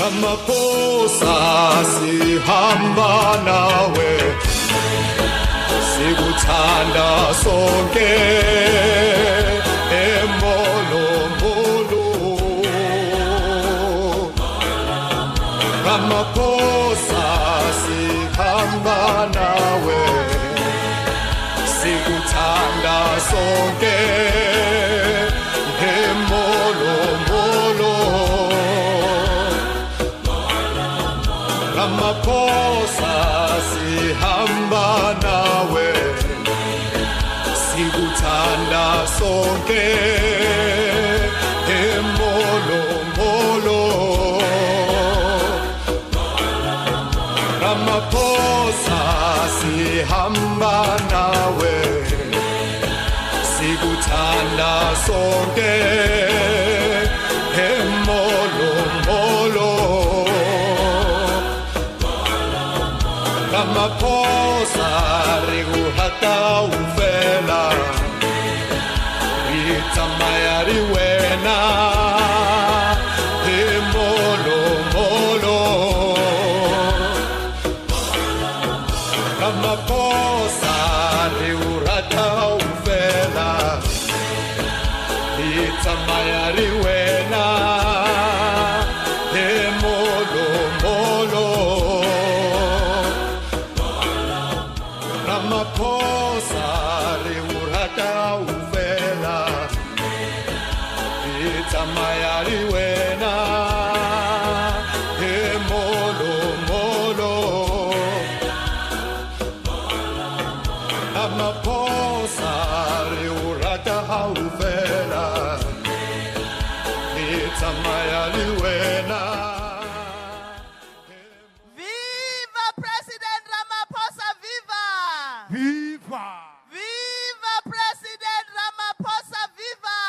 Ramaphosa sihamba nawe sikuthanda sonke emolomolo Ramaphosa sihamba nawe sikuthanda sonke emolomolo Ramaphosa sihamba nawe sikuthanda sonke emolomolo Ramaphosa sihamba nawe sikuthanda sonke emolomolo Ramaphosa riguhata ufela ritamaya riwena emolomolo Ramaphosa riguhata ufela ritamaya riwena emolomolo Ramaphosa riguhata ufela ritamaya riwena emolomolo Ramaphosa riguhata ufela ritamaya riwena Viva! Viva President Ramaphosa, viva!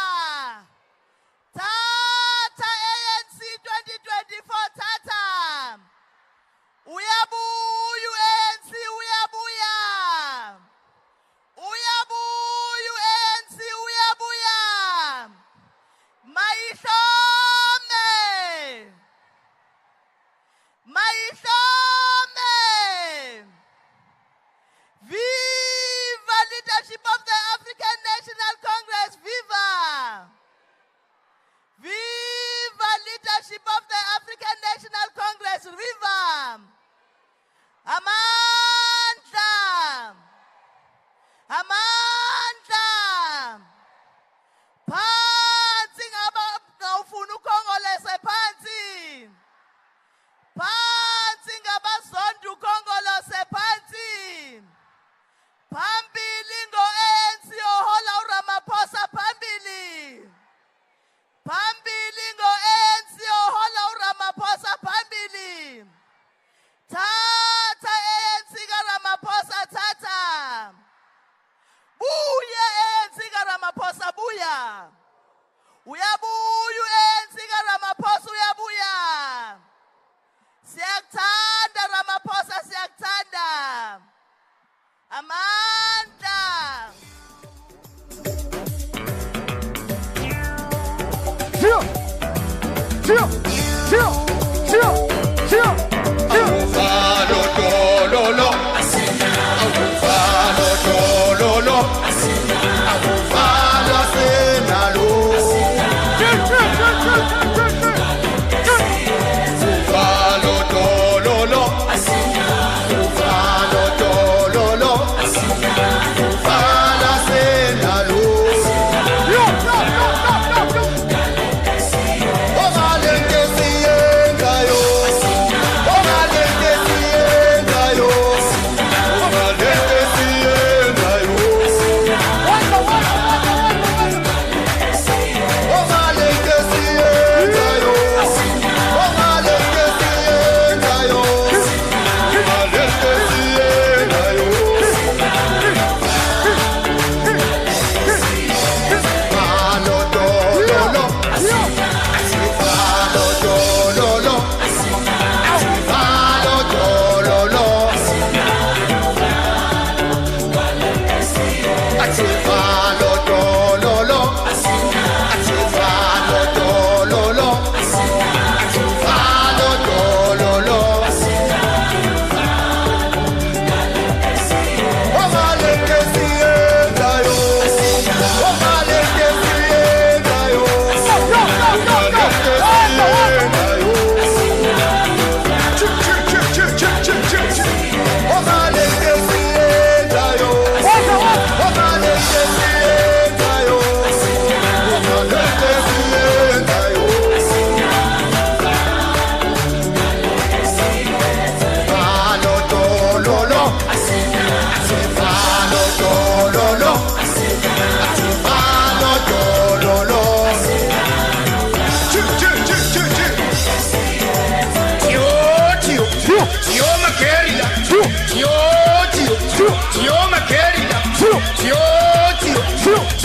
Tata ANC 2024, Tata! Uyabuyu ANC, uyabuya! Uyabuyu ANC, uyabuya! Mayihlome! Mayihlome! Viva leadership of the African National Congress, viva! Viva leadership of the African National Congress, viva! Amandla! Amandla! Phansi ngabafuna ukongolese phansi! Phansi ngabazonda ukongolose phansi! Phambili ngo-ANC ohola uRamaphosa phambili. Phambili ngo-ANC ohola uRamaphosa phambili. Thatha ANC kaRamaphosa thatha. Buya ANC kaRamaphosa buya. Uyabuya ANC kaRamaphosa uyabuya. Siyakuthanda Ramaphosa siyakuthanda. Amanda! Chill! Chill! Chill! Chill! Chill! Chill! Avufalo dololo Avufalo dololo Avufalo senalo Avufalo dololo Avufalo dololo Avufalo senalo Omalenge siyengayo Omalenge siyengayo Omalenge siyengayo Omalenge siyengayo Omalenge siyengayo Omalenge siyengayo Falo dololo Falo dololo Falo dololo Falo dololo Falo dololo Falo dololo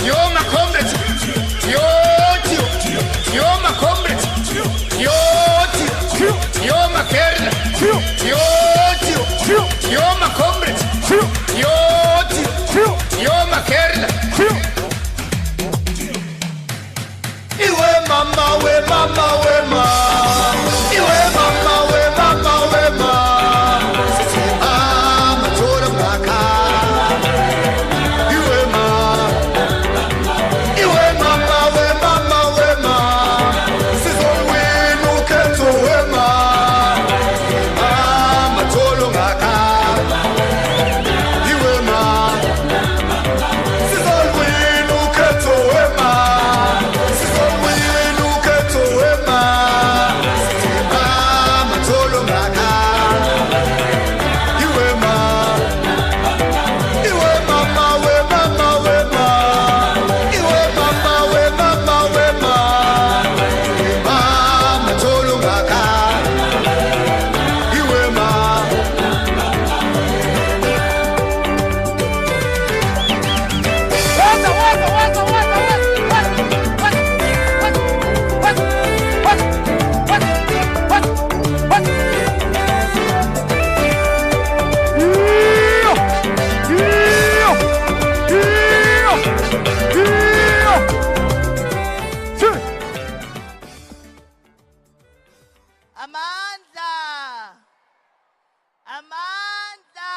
You're my comrade. You're my comrade. You're my girl. You're my comrade. You're my girl. Iwe mama, we mama, we ma. Iwe mama, we mama, we ma. Matolo ngaka. Iwe ma. Iwe mama, we mama, we ma. Sizolwini ukhetho we ma. Matolo ngaka. Iwe ma. Sizolwini ukhetho we ma. Sizolwini ukhetho we ma. Matolo ngaka. Iwe ma. Iwe mama, we mama, we ma. Iwe mama, we mama, we ma. Matolo ngaka. Iwe ma. Amandla. Amandla.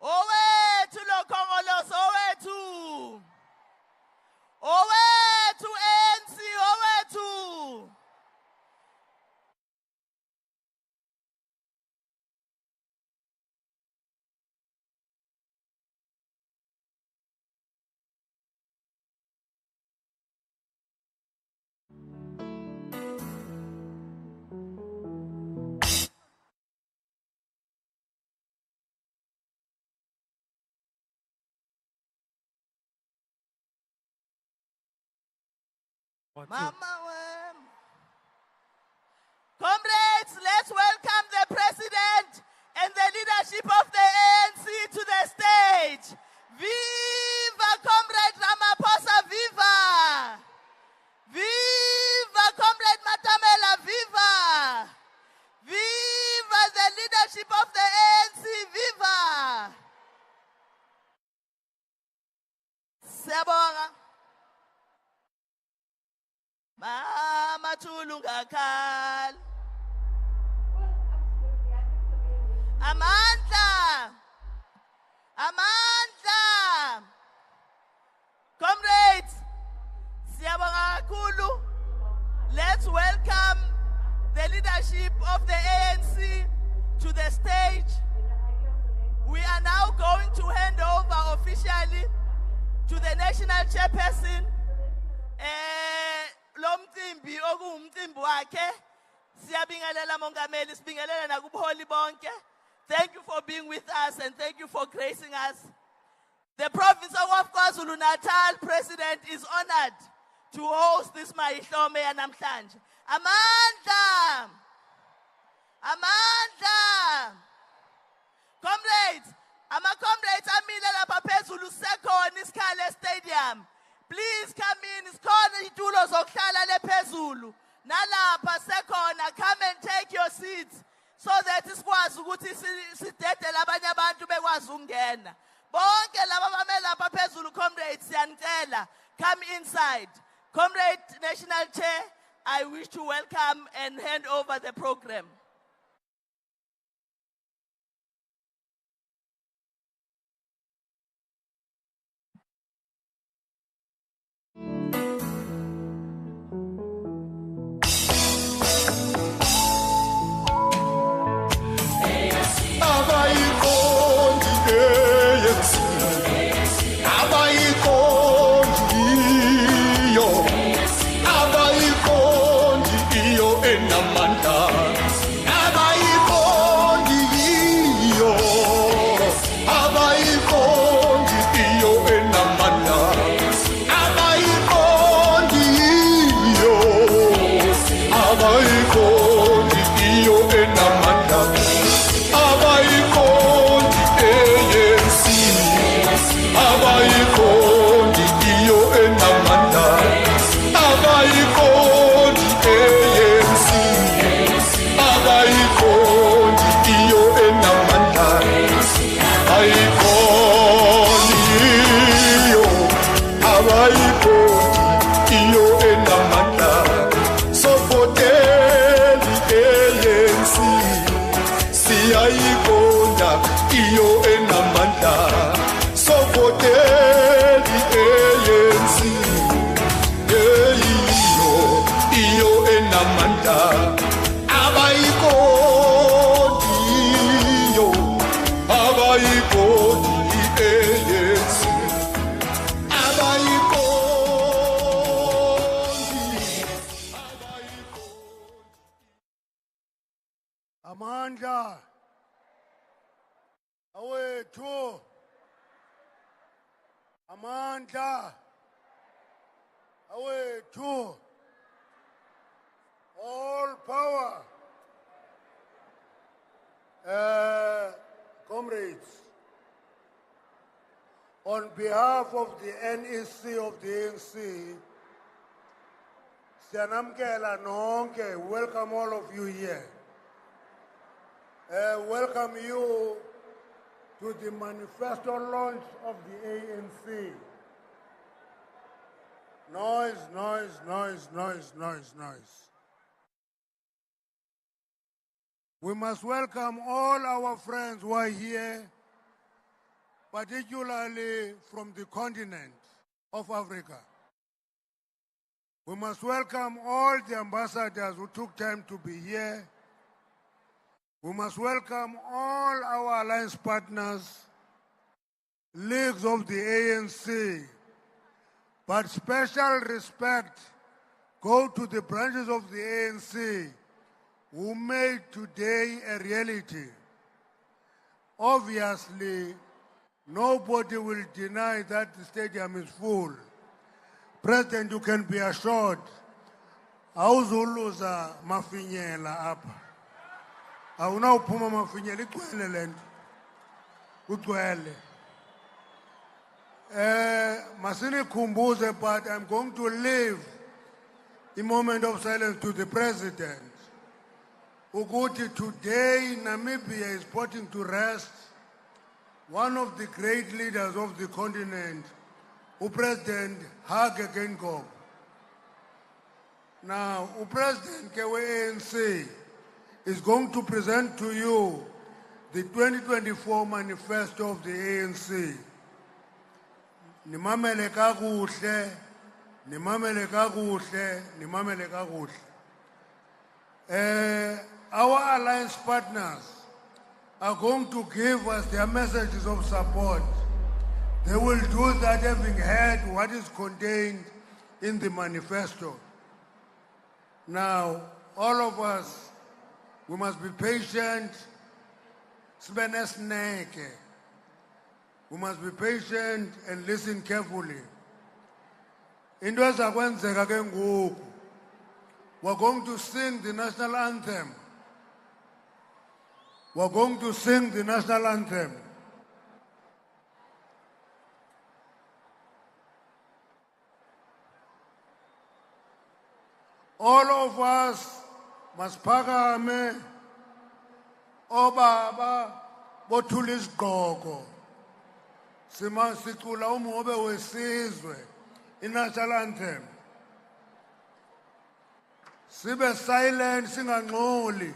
Owethu lokhongolosi, owethu. Owethu ANC, owethu. Mama, comrades, let's welcome the president and the leadership of the ANC to the stage. Viva Comrade Ramaphosa, viva! Viva Comrade Matamela, viva! Viva the leadership of the ANC, viva! Siyabonga. Mama tulungakal. Amandla. Amandla. Comrades, siyabonga kakhulu. Let's welcome the leadership of the ANC to the stage. We are now going to hand over officially to the national chairperson, lomcimbi okuwumcimbi wakhe. Siyabingelela mongameli, sibingelela nakubuholi bonke. Thank you for being with us and thank you for gracing us. The province of KwaZulu-Natal president is honored to host this Mayihlome yanamhlanje. Amandla! Amandla! Comrades, ama-comrades amile lapha phezulu sekhona isikhala stadium. Please come in, isikhona itulo zokuhlala le phezulu. Nalapha sekhona, come and take your seats so that isikwazi ukuthi sidedele abanye abantu bekwazi ukungena. Bonke laba bame lapha phezulu, comrades, siyanicela, come inside. Comrade National Chair, I wish to welcome and hand over the program. Amanda, awethu, all power. Comrades, on behalf of the NEC of the ANC, siyanamkela nonke, welcome all of you here. Welcome you to the manifesto launch of the ANC. Noise, noise, noise, noise, noise, noise. We must welcome all our friends who are here, particularly from the continent of Africa. We must welcome all the ambassadors who took time to be here. We must welcome all our alliance partners, leagues of the ANC, but special respect go to the branches of the ANC who made today a reality. Obviously, nobody will deny that the stadium is full. President, you can be assured, awuzuluza mafinyela apha. Awunawuphuma mafinyela igcwele lento. Ugcwele. Masinikhumbuze, but I'm going to leave a moment of silence to the president. Ukuthi today Namibia is putting to rest one of the great leaders of the continent, President Hage Geingob. Now, President ANC is going to present to you the 2024 manifesto of the ANC. Nimamele kakuhle, nimamele kakuhle, nimamele kakuhle. Our alliance partners are going to give us their messages of support. They will do that having heard what is contained in the manifesto. Now, all of us, we must be patient. We must be patient and listen carefully. Into ezakwenzeka ke ngoku, we're going to sing the national anthem. We're going to sing the national anthem. All of us must phakame, obaba bothula isigqoko. Sicula umhobe wesizwe, i-national anthem. Sibe silent, singangxoli.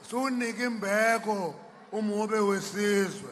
Sunike imbeko umhobe wesizwe.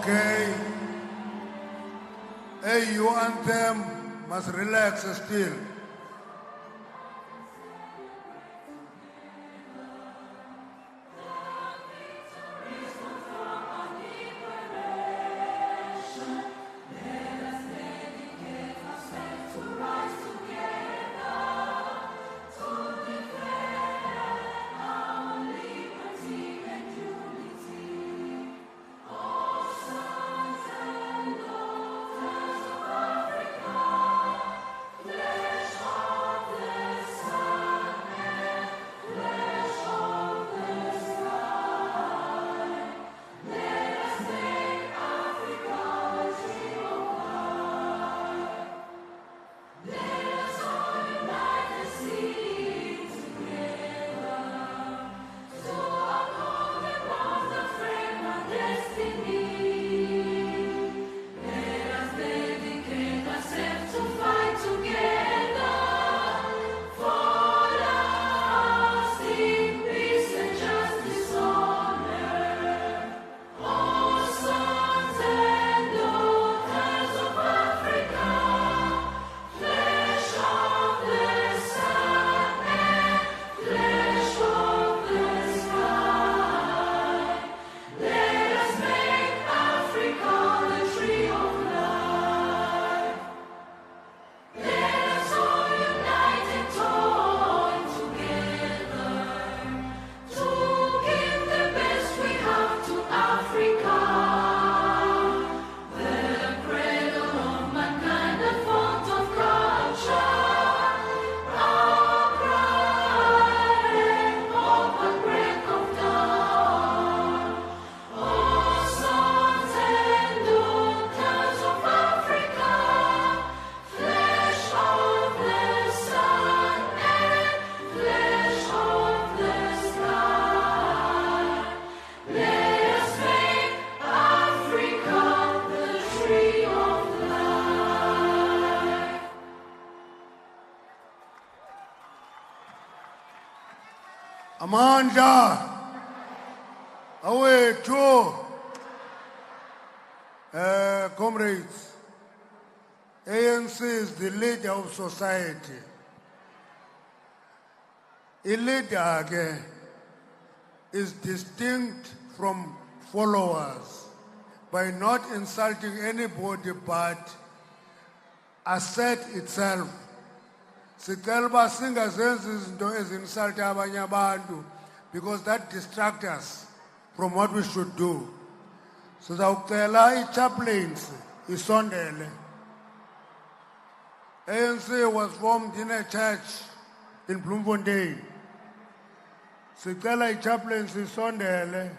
Okay. Hey, you anthem must relax still. Amanda, away too. Comrades, ANC is the leader of society. A leader is distinct from followers by not insulting anybody but assert itself. Sicela uba singazenzi izinto ezinsulta abanye abantu because that distracts us from what we should do. Sizawucela i-chaplains isondele. ANC was formed in a church in Bloemfontein. Sicela i-chaplains isondele.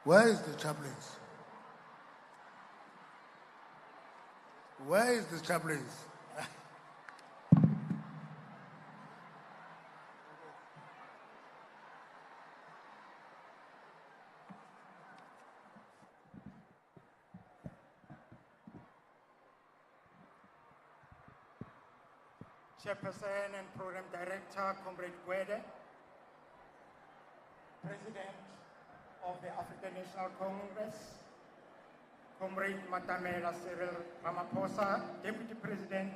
Where is the chaplains? Where is the chaplains? Chairperson and Program Director, Comrade Gwede, President of the African National Congress, Comrade Matamela Cyril Ramaphosa, Deputy President,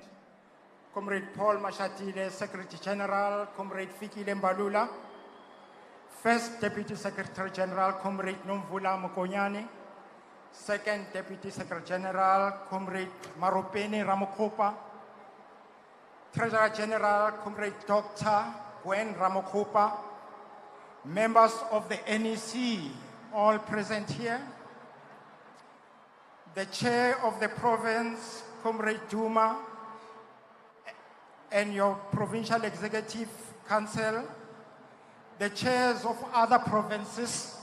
Comrade Paul Mashatile, Secretary General, Comrade Fikile Mbalula, First Deputy Secretary General, Comrade Nomvula Mokonyane, Second Deputy Secretary General, Comrade Maropeni Ramokopa, Treasurer General, Comrade Dr. Gwen Ramokopa, members of the NEC, all present here, the Chair of the Province, Comrade Duma, and your Provincial Executive Council, the chairs of other provinces,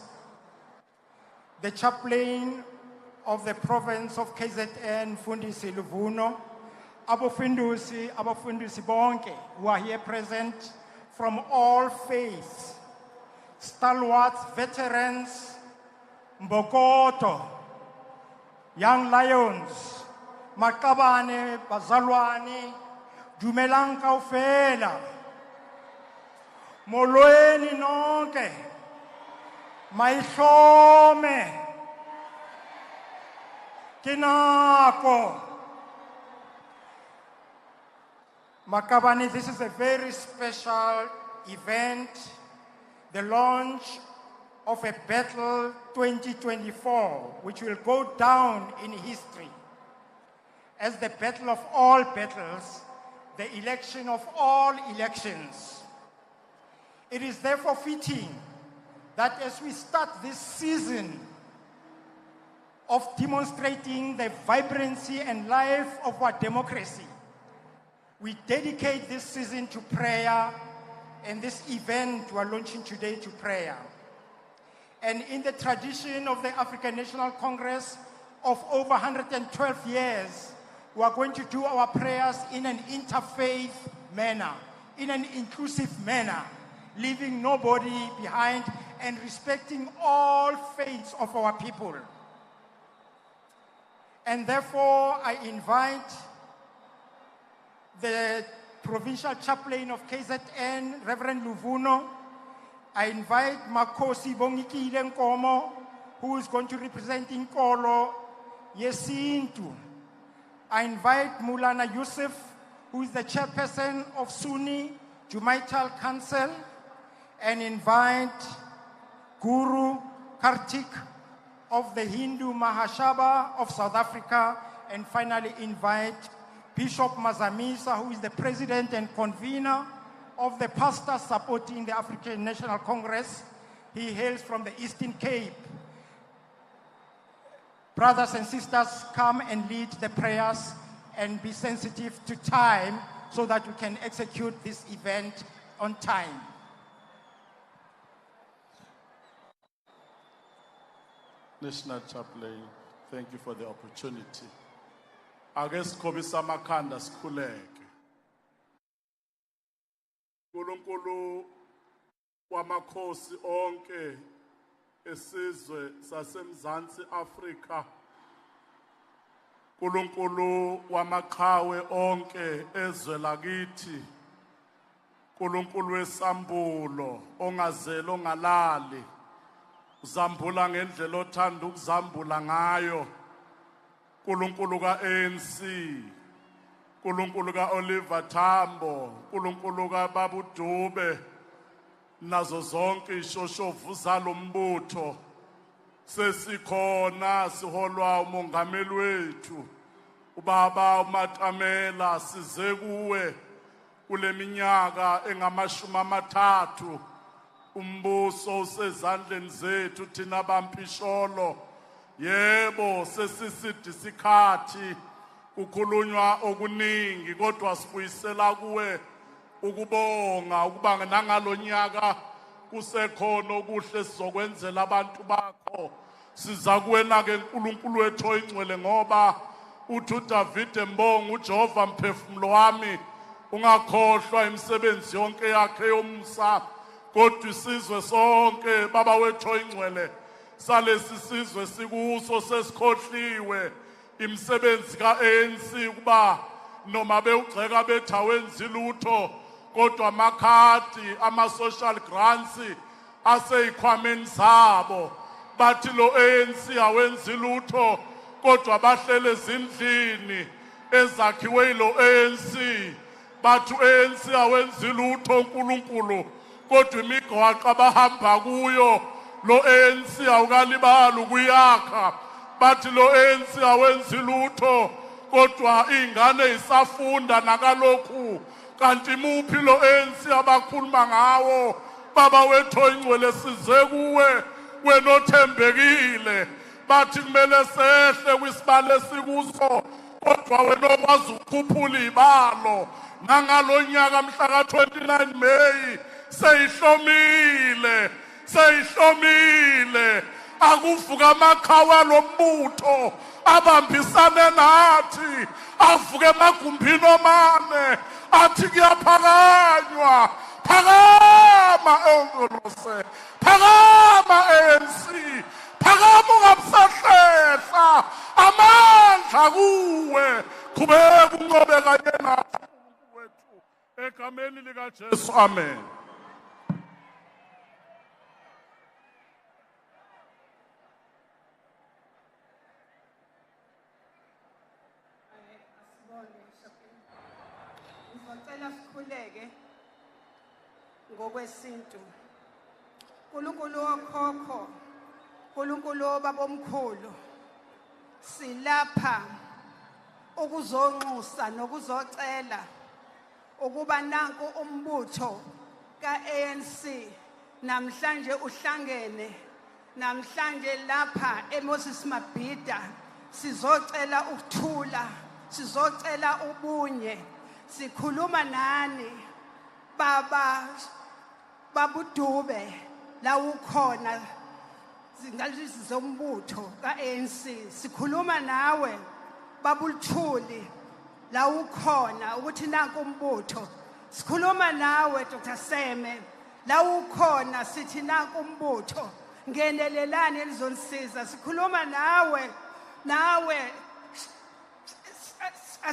the chaplain of the province of KZN, Fundisi Luvuno, abafundusi bonke who are here present from all faiths, stalwarts, veterans, Mbokoto, young lions, Makabane, Bazalwani, Dumelang kaofela, molweni nonke, maihlome, kinako. Makabane, this is a very special event, the launch of a battle 2024, which will go down in history as the battle of all battles, the election of all elections. It is therefore fitting that as we start this season of demonstrating the vibrancy and life of our democracy, we dedicate this season to prayer, and this event we are launching today to prayer. And in the tradition of the African National Congress of over 112 years, we are going to do our prayers in an interfaith manner, in an inclusive manner, leaving nobody behind and respecting all faiths of our people. And therefore, I invite the provincial chaplain of KZN, Reverend Luvuno. I invite Makosi Bongikile Nkomo, who is going to represent Inkolo Yesintu. I invite Mulana Yusuf, who is the chairperson of Sunni Jumaital Council, and invite Guru Kartik of the Hindu Mahashabha of South Africa, and finally invite Bishop Mazamisa, who is the president and convener of the pastors supporting the African National Congress. He hails from the Eastern Cape. Brothers and sisters, come and lead the prayers and be sensitive to time so that we can execute this event on time. National Chaplain, thank you for the opportunity. Ake sikhombise amakhanda sikhuleke. uNkulunkulu wamakhosi onke esizwe saseMzansi Afrika, uNkulunkulu wamaqhawe onke ezwe lakithi, uNkulunkulu wesambulo ongazeli ongalali, uzambula ngendlela othanda ukuzambula ngayo, uNkulunkulu kaANC, uNkulunkulu kaOliver Tambo, uNkulunkulu kaBabu Dube, nazo zonke ishoshovu zalombutho sesikhona siholwa umongameli wethu ubaba uMatamela, size kuwe kule minyaka engama30 umbuso usezandleni zethu thina bampisholo. Yebo sesisidi sikhathi kukhulunywa okuningi, kodwa sibuyisela kuwe ukubonga ukuba nangalonyaka kusekhona okuhle sizokwenzela abantu bakho. Siza kuwena ke uNkulunkulu wethu oyingcwele, ngoba uthi uDavid Mbongo, uJehova mphefumulo wami ungakhohlwa imisebenzi yonke yakhe yomsa. Kodwa isizwe sonke baba wethu oyingcwele salesi sizwe sikuso sesikhohliwe imisebenzi kaANC, kuba noma bewugxeka bethi awenzi lutho, kodwa amakhadi ama-social grants aseyikhwameni zabo. Bathi lo ANC awenzi lutho, kodwa bahlele ezindlini ezakhiwe yilo ANC. Bathi ANC awenzi lutho uNkulunkulu, kodwa imigwaqo abahamba kuyo lo ANC awukalibali ukuyakha. Bathi lo ANC awenzi lutho, kodwa ingane isafunda nakalokhu. Kanti muphi lo ANC abakhuluma ngawo? Baba wethu oyingcwele, size kuwe wena othembekile. Bathi kumele sehle kwisibalo esikuso, kodwa wena okwazi ukukhuphula ibalo. Nangalonyaka mhla ka-29 Meyi seyihlomile akuvuka amakhawa lombutho abambisane nathi avuke emagumbini omane athi kuyaphakanywa phakama eNgolose phakama ANC phakama ungabusahlehla amandla kuwe qhubeka unqobe kanye nathi wethu egameni likaJesu amen. Ngicela sikhuleke ngokwesintu. uNkulunkulu wokhokho, uNkulunkulu wobabomkhulu, silapha ukuzonxusa nokuzocela ukuba nanku umbutho kaANC namhlanje uhlangene namhlanje lapha eMoses Mabhida sizocela ukuthula, sizocela ubunye. Sikhuluma nani baba babudube la ukhona zingalisi zombutho kaANC. Sikhuluma nawe babuluthuli la ukhona ukuthi nanku umbutho. Sikhuluma nawe Dr. Seme la ukhona sithi nanku umbutho ngenelelane elizonisiza. Sikhuluma nawe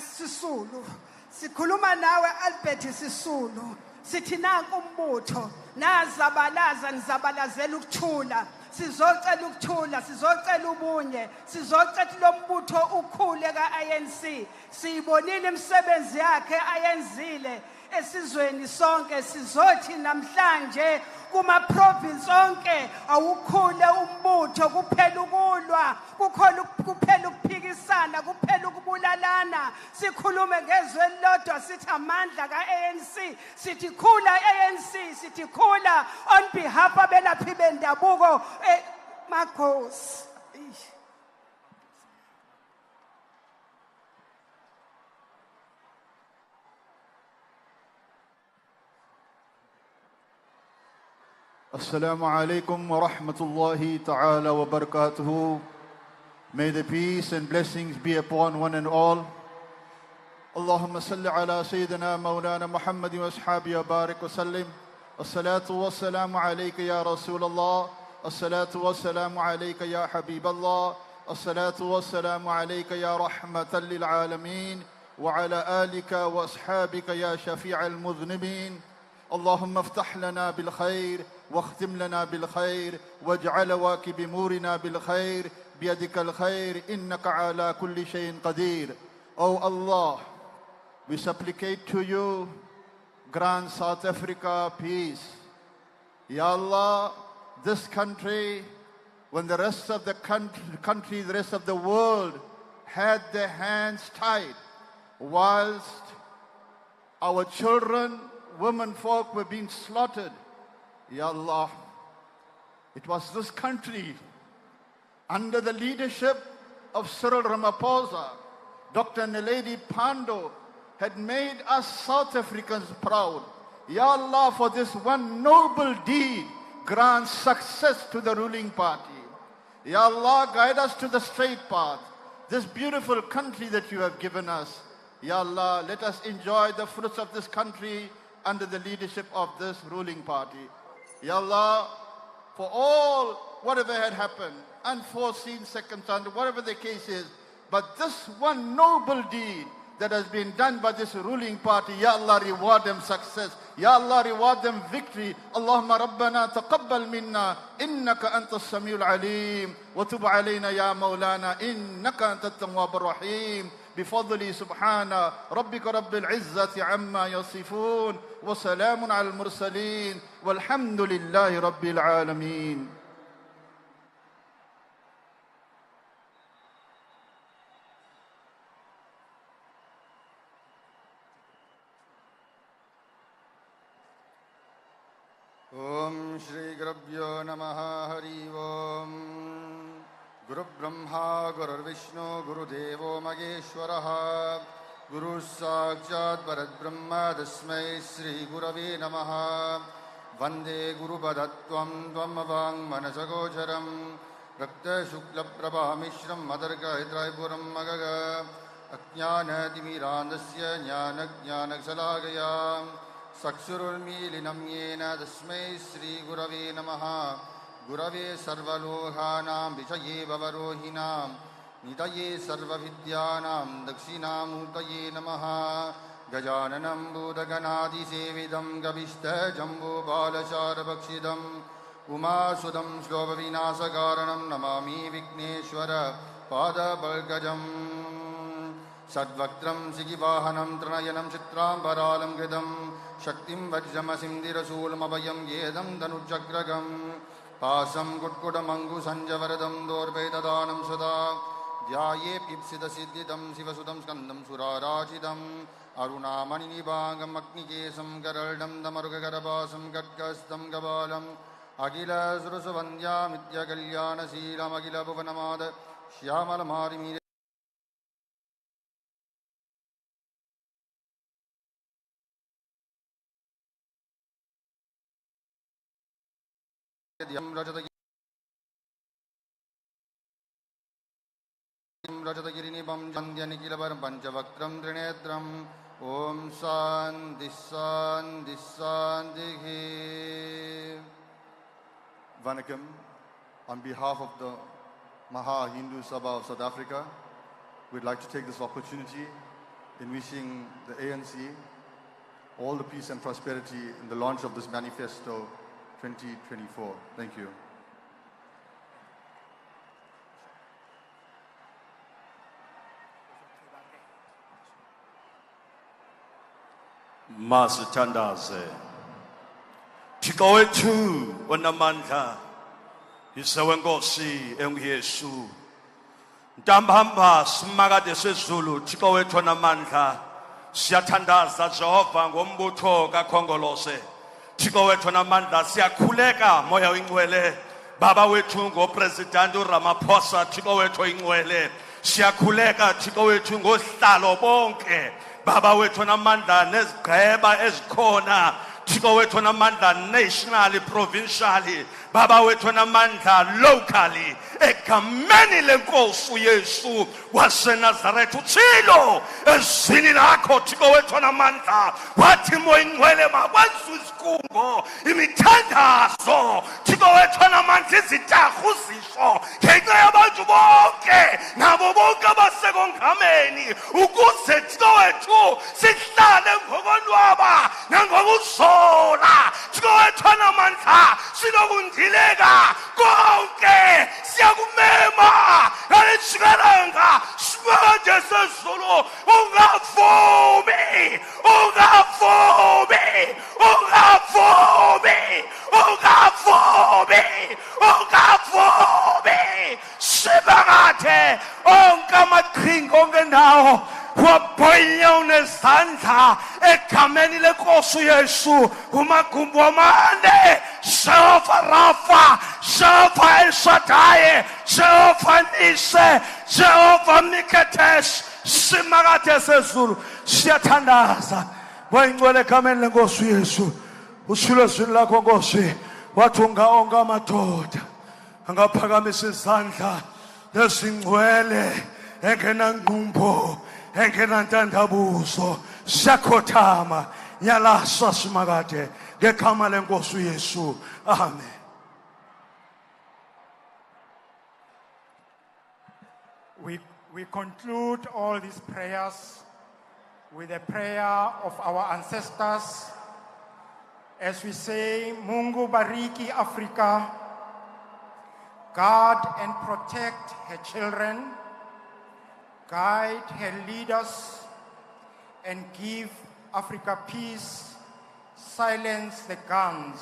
Sisulu, sikhuluma nawe Albert Sisulu, sithi nanku umbutho nazabalaza nizabalazela ukuthula. Sizocela ukuthula, sizocela ubunye, sizocela lo mbutho ukhule kaANC. Siyibonile imisebenzi yakhe ayenzile esizweni sonke. Sizothi namhlanje kuma province onke awukhule umbutho, kuphela ukulwa, kuphela ukuphikisana, kuphela ukubulalana. Sikhulume ngezwe lodwa sithi amandla kaANC, sithi khula ANC, sithi khula on behalf abelaphi bendabuko makhosi. Assalamu alaikum wa rahmatullahi ta'ala wa barakatuhu. May the peace and blessings be upon one and all. Allahumma salli ala Sayyidina Mawlana Muhammad wa ashabi wa barik wa sallim. As-salatu wa salamu alayka ya Rasulallah. As-salatu wa salamu alayka ya Habiballah. As-salatu wa salamu alayka ya rahmatan lil alameen. Wa ala alika wa ashabika ya shafi'a al-mudhnibin. اللهم افتح لنا بالخير واختم لنا بالخير واجعل واكب امورنا بالخير بيدك الخير انك على كل شيء قدير. Oh Allah, we supplicate to you, grant South Africa peace. Ya Allah, this country, when the rest of the country, the rest of the world had their hands tied, whilst our children, women folk were being slaughtered. Ya Allah, it was this country under the leadership of Cyril Ramaphosa, Dr. Naledi Pandor had made us South Africans proud. Ya Allah, for this one noble deed, grant success to the ruling party. Ya Allah, guide us to the straight path, this beautiful country that you have given us. Ya Allah, let us enjoy the fruits of this country under the leadership of this ruling party. Ya Allah, for all whatever had happened, unforeseen circumstances, whatever the case is, but this one noble deed that has been done by this ruling party, Ya Allah, reward them success. Ya Allah, reward them victory. Allahumma Rabbana taqabbal minna innaka antas samiul alim wa tub alayna ya maulana innaka antat tawwabur rahim. بفضل سبحان ربك رب العزة عما يصفون وسلام على المرسلين والحمد لله رب العالمين. Om Shri Gurubhyo Namaha Hari Om. Guru Brahma, Guru Vishnu, Guru Devo Mageshwaraha, Guru Sakshat Bharat Brahma, Tasmai Sri Gurave Namaha, Vande Guru Padatvam Dvamavang Manasagocharam, Rakta Shukla Prabha Mishram Madarga Hidraipuram Magaga Ajnana Timirandasya Jnana Jnana Salagaya Saksurul Milinam Yena Dasmai Sri Gurave Namaha Gurave Sarvalohanam Vishaye Bavarohinam Nitaye Sarvavidyanam Dakshinamurtaye Namaha Gajananam Budaganadi Sevidam Gavishta Jambu Balasharabakshidam Uma Sudam Slova Vinasakaranam Namami Vikneshwara Pada Balgajam Sadvaktram Sigivahanam Tranayanam Chitram Paralam Gridam Shaktim Vajjamasimdira Sulam Abhayam Yedam Danujagragam Pasam Kutkudam Angu Sanjavaradam Dorvedadanam Sada Dhyaye Pipsida Siddhidam Sivasudam Skandam Surarajidam Aruna Maninibangam Agnikesam Garaldam Damarugagarabasam Gadgastam Gabalam Agila Surusavandya Mitya Kalyana Silam Agila Bhuvanamada Shyamala Marimire Rajatagirinibam Jandhyanikilavar Panchavakram Trinetram Om Sandhi Sandhi Sandhi. Vanakkam, on behalf of the Maha Hindu Sabha of South Africa, we'd like to take this opportunity in wishing the ANC all the peace and prosperity in the launch of this manifesto 2024. Thank you. Masithandaze Thixo wethu onamandla yisewenkosi enguYesu Ntambamba simakade sezulu Thixo wethu onamandla siyathandaza Jehova ngombutho kaKhongolose Thixo wethu onamandla siyakhuleka moya oyingcwele baba wethu ngopresident uRamaphosa Thixo wethu oyingcwele siyakhuleka Thixo wethu ngosihlalo bonke Baba wethu onamandla nezigqeba ezikhona Thixo wethu onamandla nationally provincially Baba wethu onamandla locally egameni lenkosi uYesu waseNazaretha uthilo ezini lakho Thixo wethu onamandla wathi moya ingcwele makwenziwe isikhungo imithandazo Thixo wethu onamandla izitarhu zisho ngenxa yabantu bonke nabo bonke abasekongameni ukuze Thixo wethu sihlale ngokonwaba nangokuzola Thixo wethu onamandla sinokundileka konke siyakumema ngalejikalanga simanje sezulu ungavumi ungavumi ungavumi ungavumi ungavumi sibakade onke amaqhinga onke ndawo wabhonya unesandla egameni lenkosi uYesu umagumbi amane Jehova Rafa Jehova El Shaddai Jehova Nise Jehova Mikadesh simakade sezulu siyathandaza wayingcwele egameni lenkosi uYesu ushilo ezwini lakho Nkosi wathi onke amadoda angaphakamisa izandla ezingcwele engenanqumbo engenantandabuzo siyakhothama nyalasa simakade ngegama lenkosi uYesu amen. We conclude all these prayers with a prayer of our ancestors as we say, Mungu bariki Africa, guard and protect her children, guide her leaders, and give Africa peace, silence the guns.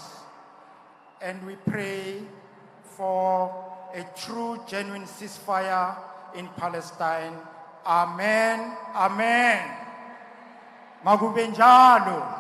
And we pray for a true, genuine ceasefire in Palestine. Amen, amen. Makube njalo.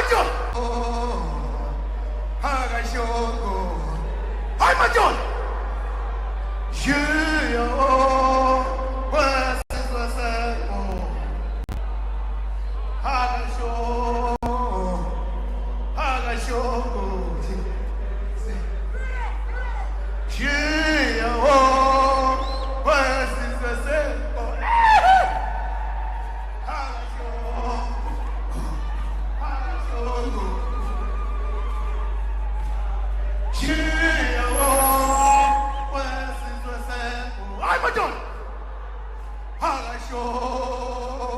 madoda. Hakashoko. Hayi madoda. Shiya wesizwe seko. Hakashoko. Shiya wesizwe seko. Hayi madoda. Hakashoko.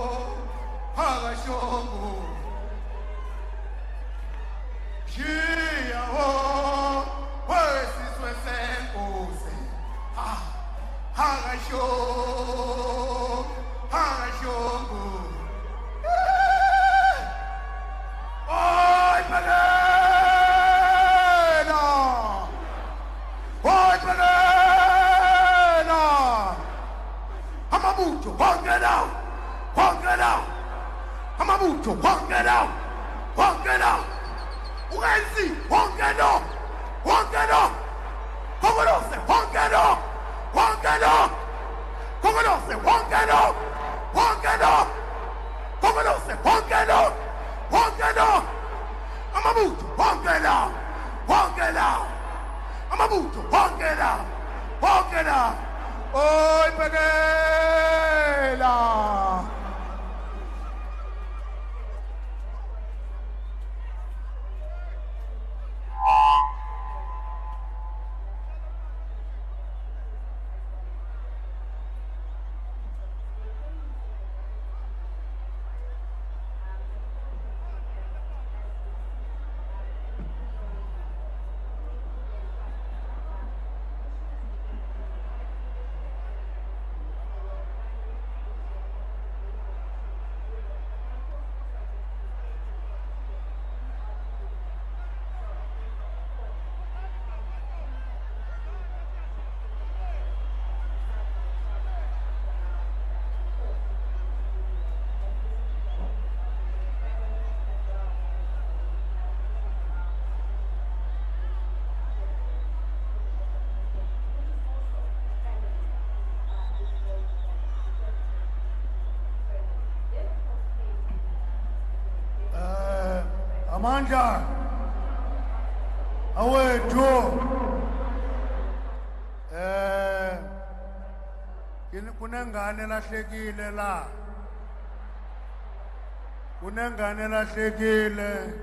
Shiya wesizwe senkosi. Hakashoko. Oi Magena! Oi Magena! Amabucho, walk it out! Walk it out! Amabucho, walk it out! Walk it out! Ugenzi, walk it out! Walk it out! Kogodose, walk it out! Walk it out! Kogodose, walk it out! Walk it out! Kogodose, walk it out! Walk it out! Amabucho, walk it out! Walk it out! Amabucho, walk it out! Walk it out! Oi, Pagela! Amanda, awethu kunengane lahlekile la. Kunengane lahlekile.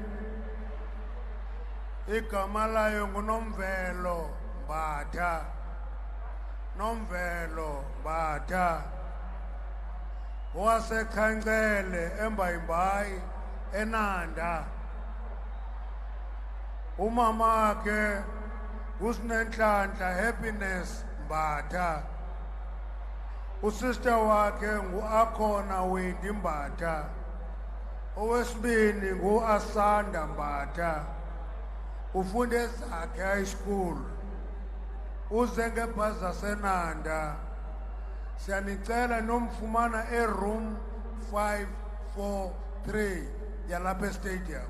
Igama layo nguNomvelo Mbatha. Nomvelo Mbatha. Wasekhankcele eMbayimbayi eNanda. Umama ke uSinenhlanhla Happiness Mbatha. Usister wakhe nguAkhona Wendi Mbatha. Owesibini nguAsanda Mbatha. Ufunde ezakhe high school. Uze ngebhasi zaseNanda. Siyanicela nomfumana eroom 543 yalapha stadium.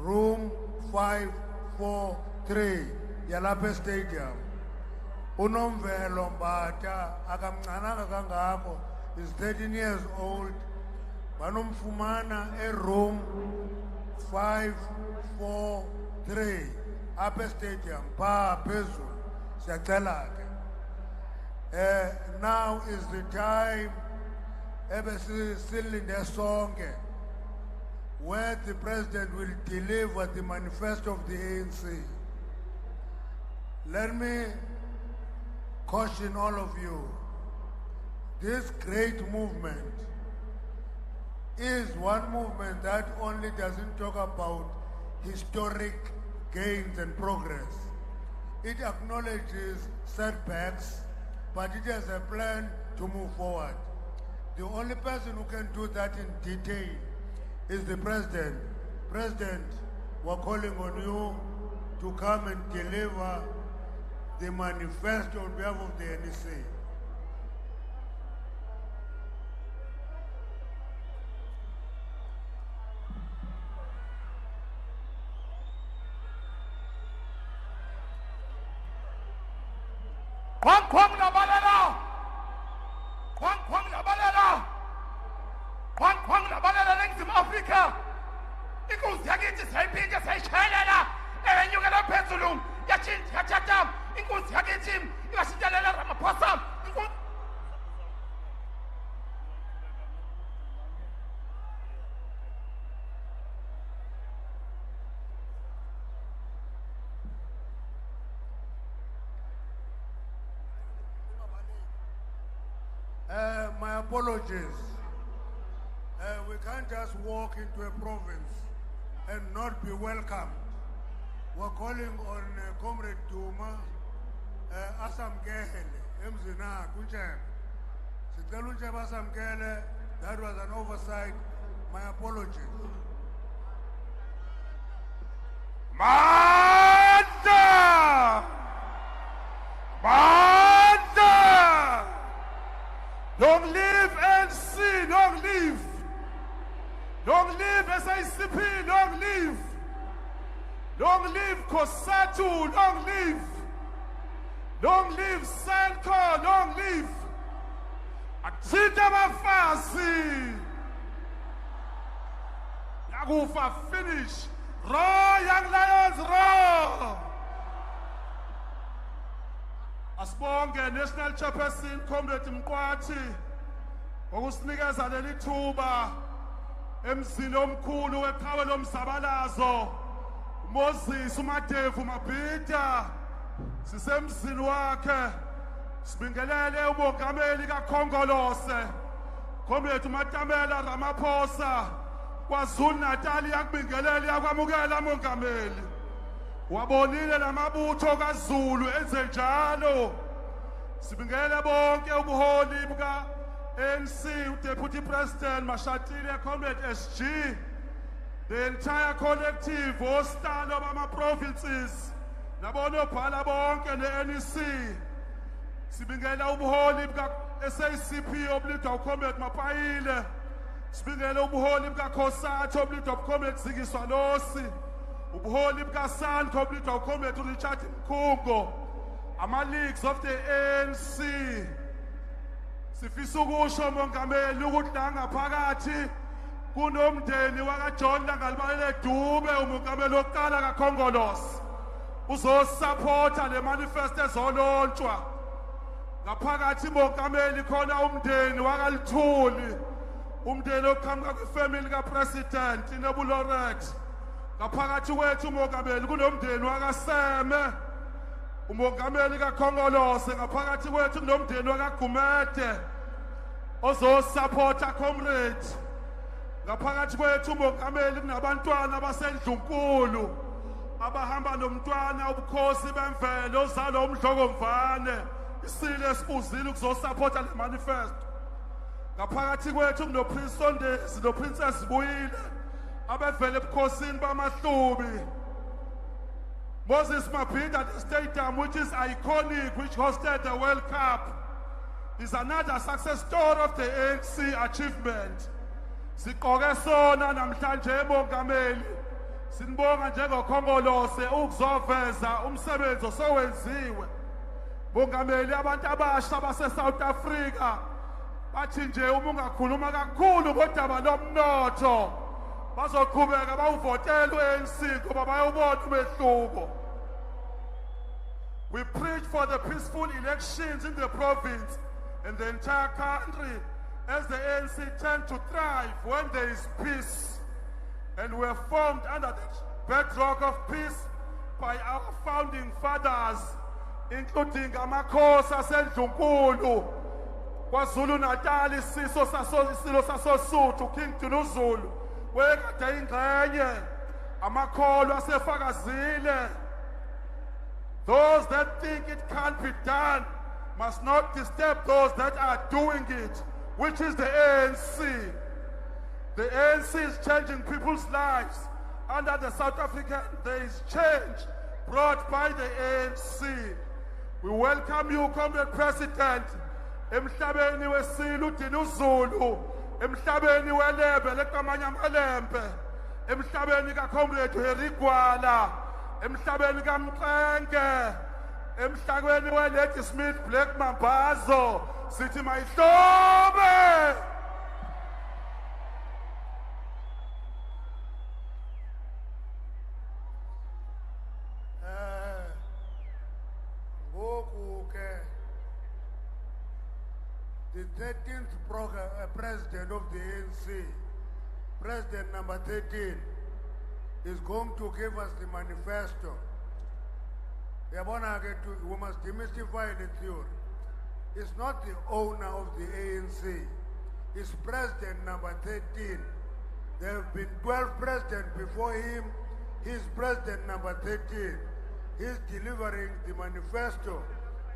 Room 543 yalapha stadium. Unomvelo Mbatha akamncananga kangako, is 13 years old. Banomfumana eroom 543 apha stadium pha phezulu. Siyacela ke. Now is the time ebesilinde sonke where the president will deliver the manifesto of the ANC. Let me caution all of you. This great movement is one movement that only doesn't talk about historic gains and progress. It acknowledges setbacks, but it has a plan to move forward. The only person who can do that in detail is the president. President, we're calling on you to come and deliver the manifesto on behalf of the NEC. Kwang labalela. Kwang labalela. Kwang labalela eNingizimu Afrika. Inkosi yakithi sayiphinda sayishayelela enyukela phezulu yachinja yathatha inkosi yakithi iwashintelela Ramaphosa. My apologies. We can't just walk into a province and not be welcomed. We're calling on Comrade Duma, Asam Gehele, Mzina, Kuncheb. Sitalucheb Asam Gehele, that was an oversight. My apologies. Manda! Manda! Long live ANC, long live! Long live SICP, long live! Long live Kosatu, long live! Long live Sanko, long live! Athinta Mafasi! Yakufa finish! Raw, Young Lions, raw! Asibonge National Chairperson Comrade Mqwathi ngokusinikeza leli thuba emzini omkhulu weqhawe lomzabalazo Moses Mabhida sisemzini wakhe sibingelele umongameli kaKhongolose Comrade Matamela Ramaphosa kwaZulu Natal yakubingelela yakwamukela mongameli wabonile lamabutho kaZulu enze njalo sibingelele bonke ubuholi buka ANC Deputy President Mashatile Comrade SG the entire collective ostalo bama provinces nabonobhala bonke neNEC sibingelela ubuholi buka SACP oblidwa uComrade Mapayile sibingelela ubuholi buka Khosatho oblidwa uComrade Zikiswa Losi ubuholi bukaSan complete uComrade Richard Mkhungo ama-leagues of the ANC sifisa ukusho mongameli ukuthi la ngaphakathi kunomndeni wakaJohn Langalibalele Dube umongameli wokuqala kaKhongolose uzosupporta le manifesto ezolontshwa ngaphakathi mongameli khona umndeni wakaLithuli umndeni oqhamuka kwifamily kaPresident iNobuloret ngaphakathi kwethu umongameli kunomndeni wakaSeme umongameli kaKhongolose ngaphakathi kwethu kunomndeni wakaGumede ozosupporta comrade ngaphakathi kwethu umongameli kunabantwana abasendlunkulu abahamba nomntwana ubukhosi bemvelo ozalo umdlokomvane isile esibuzile ukuzosupporta le manifesto ngaphakathi kwethu kunoPrince Sondezi noPrincess Buyile abevele ebukhosini bamaHlubi Moses Mabhida Stadium, which is iconic, which hosted the World Cup, is another success story of the ANC achievement. Sigqoke sona namhlanje emongameli sinibonga njengoKhongolose ukuzoveza umsebenzi osowenziwe mongameli abantu abasha base South Africa bathi nje uma ungakhuluma kakhulu ngodaba lomnotho bazoqhubeka bawuvotela uANC ngoba bayobona umehluko. We preach for the peaceful elections in the province and the entire country as the ANC tend to thrive when there is peace. And we are formed under the bedrock of peace by our founding fathers, including amakhosi asendlunkulu kwaZulu Natal, isilo sasosuthu, King Dinuzulu, wekade ingxenye amakholo asefakazile. Those that think it can't be done must not disturb those that are doing it, which is the ANC. The ANC is changing people's lives. Under the South African, there is change brought by the ANC. We welcome you, Comrade President. Emhlabeni wesilu Dinuzulu, emhlabeni welebe lekamanya malembe, emhlabeni ka Comrade Herigwala, emhlabeni kaMxenge, emhlakweni we-Lady Smith Black Mambazo sithi mayihlobe. The 13th president of the ANC, President number 13, is going to give us the manifesto. We must demystify the theory. It's not the owner of the ANC. It's president number 13. There have been 12 presidents before him. He's president number 13. He's delivering the manifesto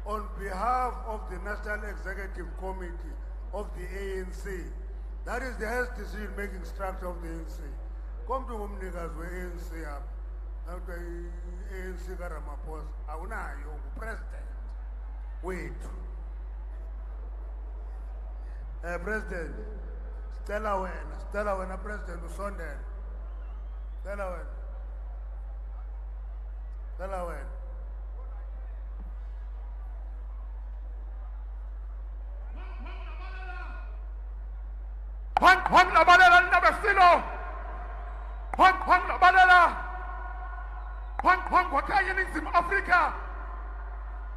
on behalf of the National Executive Committee of the ANC. That is the highest decision-making structure of the ANC. Come to Umnigas with ANC up. After ANC Ramaphosa, awunayo president. Wait. President, Stella wena President usondela. Stella wena. Hang labalela nabesilo. Hang labalela. Hang wakhaya eNingizimu Afrika.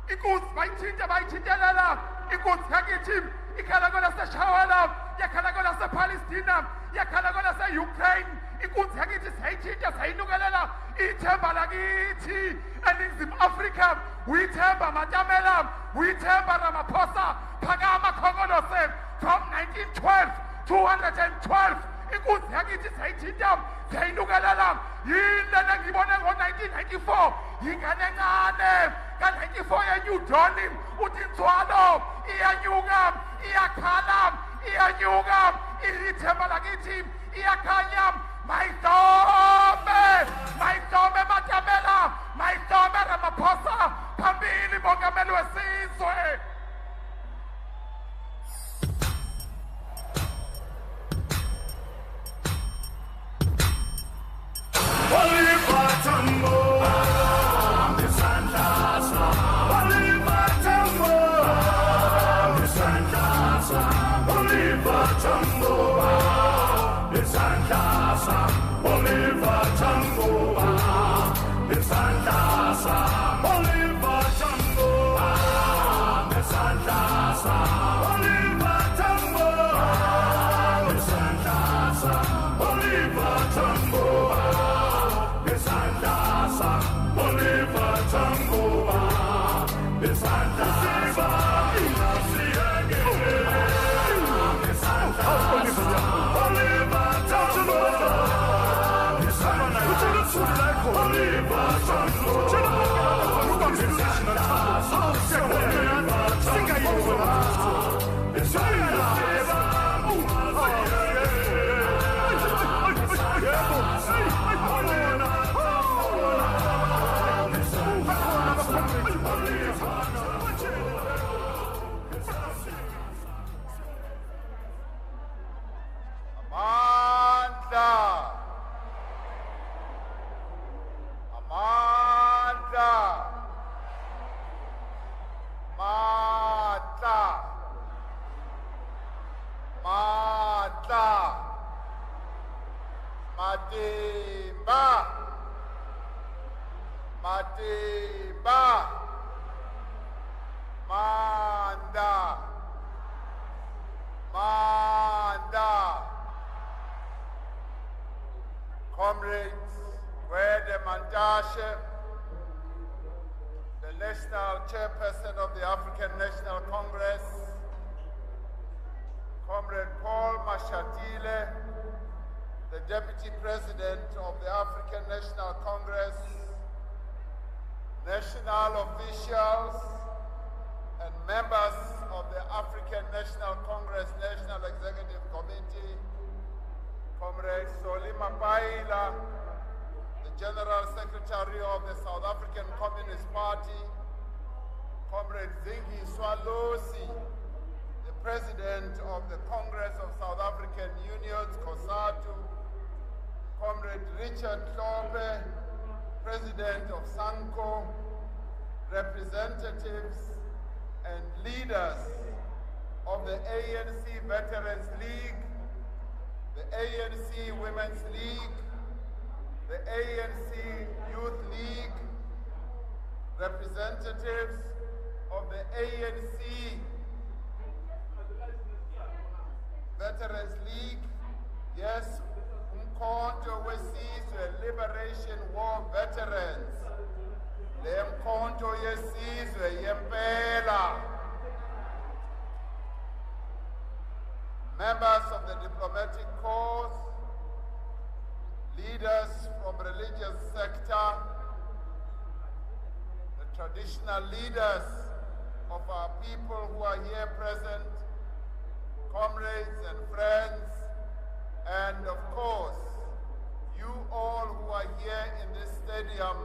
Inkosi bayithintelela. Inkosi yakithi ikhala kwelaseShawala, yakhala kwelasePalestina, yakhala kwelase-Ukraine. Inkosi yakithi sayithinta sayinukelela ithemba lakithi eNingizimu Afrika. Uyithemba Matamela, uyithemba Ramaphosa, phakama khongolose from 1912 212. Inkosi yakithi sayithinta sayinukelela. Yile engibone ngo-1994 yingane encane ka-94 ye-New Dawn. Uthi inzwalo iyanyuka, iyakhala, iyanyuka, ithemba lakithi iyakhanya. Mayihlome Matamela, mayihlome Ramaphosa, phambili mongameli wesizwe. Comrades, Gwede Mantashe, the National Chairperson of the African National Congress, Comrade Paul Mashatile, the Deputy President of the African National Congress, national officials, and members of the African National Congress National Executive Committee, Comrade Soli Mapaila, the General Secretary of the South African Communist Party, Comrade Zingi Swalosi, the President of the Congress of South African Unions, COSATU, Comrade Richard Klope, President of SANCO, representatives and leaders of the ANC Veterans League, the ANC Women's League, the ANC Youth League, representatives of the ANC Veterans League, yes, Umkhonto weSizwe Liberation War Veterans, le mkhonto yesizwe yempela, members of the diplomatic corps, leaders from religious sector, the traditional leaders of our people who are here present, comrades and friends, and of course, you all who are here in this stadium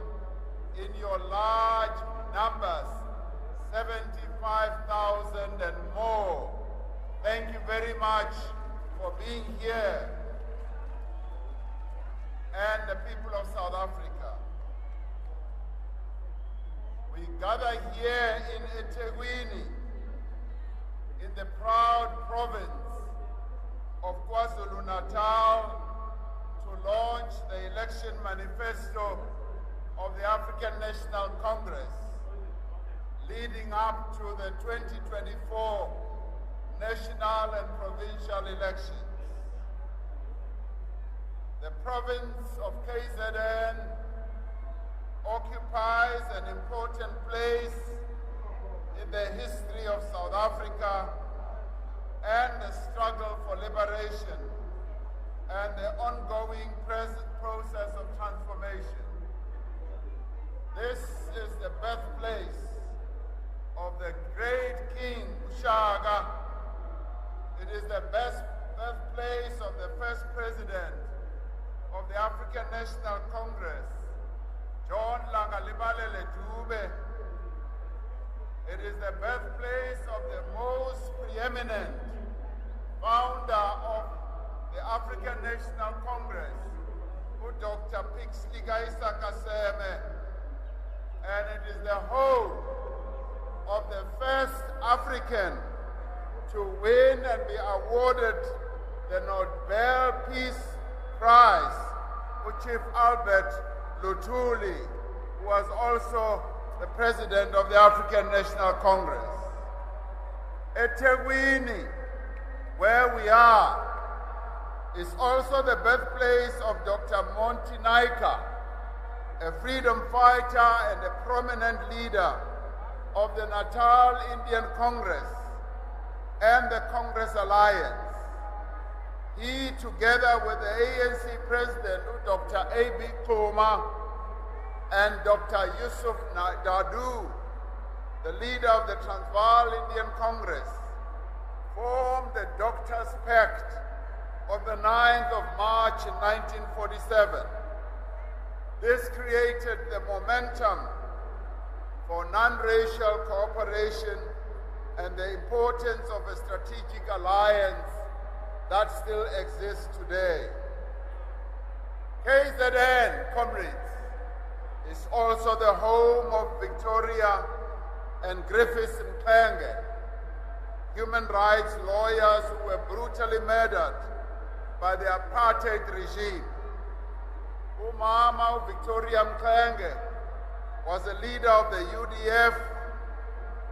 in your large numbers, 75,000 and more. Thank you very much for being here. And the people of South Africa. We gather here in eThekwini, in the proud province of KwaZulu-Natal, to launch the election manifesto of the African National Congress, leading up to the 2024 national and provincial elections. The province of KZN occupies an important place in the history of South Africa and the struggle for liberation and the ongoing process of transformation. This is the birthplace of the great King Ushaka. It is the birthplace of the first president of the African National Congress, John Langalibalele Dube. It is the birthplace of the most preeminent founder of the African National Congress, Dr. Pixley Kaisa Kaseme. And it is the home of the first African to win and be awarded the Nobel Peace Prize, Chief Albert Luthuli, who was also the president of the African National Congress. eThekwini, where we are, is also the birthplace of Dr. Monty Naika, a freedom fighter and a prominent leader of the Natal Indian Congress and the Congress Alliance. He, together with the ANC President, Dr. A.B. Xuma, and Dr. Yusuf Dadu, the leader of the Transvaal Indian Congress, formed the Doctors' Pact on the 9th of March in 1947. This created the momentum for non-racial cooperation and the importance of a strategic alliance that still exists today. KZN, comrades, is also the home of Victoria and Griffiths Mxenge, human rights lawyers who were brutally murdered by the apartheid regime. Umama Victoria Mxenge was a leader of the UDF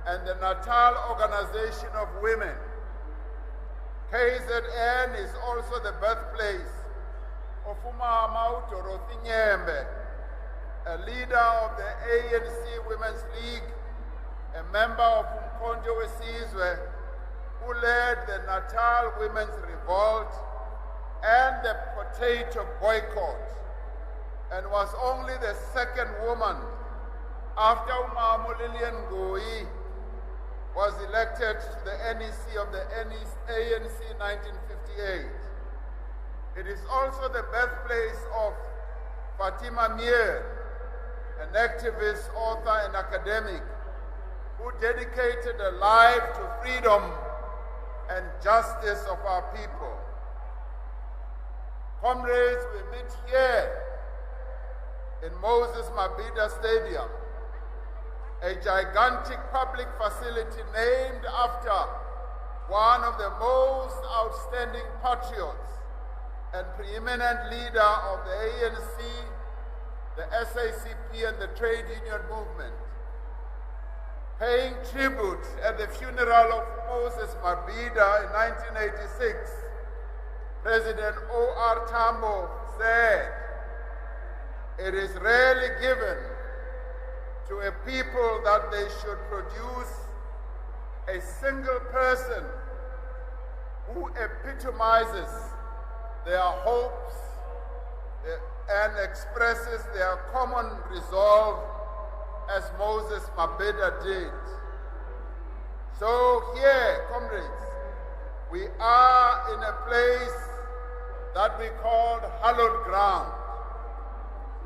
and the Natal Organization of Women. KZN is also the birthplace of Umama Dorothy Nyembe, a leader of the ANC Women's League, a member of Umkhonto weSizwe, who led the Natal Women's Revolt and the potato boycott, and was only the second woman after Umama Lillian Ngoyi was elected to the NEC of the ANC in 1958. It is also the birthplace of Fatima Meer, an activist, author, and academic who dedicated a life to freedom and justice of our people. Comrades, we meet here in Moses Mabhida Stadium a gigantic public facility named after one of the most outstanding patriots and preeminent leader of the ANC, the SACP, and the trade union movement. Paying tribute at the funeral of Moses Mabhida in 1986, President O.R. Tambo said, "It is rarely given to a people that they should produce a single person who epitomizes their hopes and expresses their common resolve as Moses Mabhida did." So here, comrades, we are in a place that we call hallowed ground.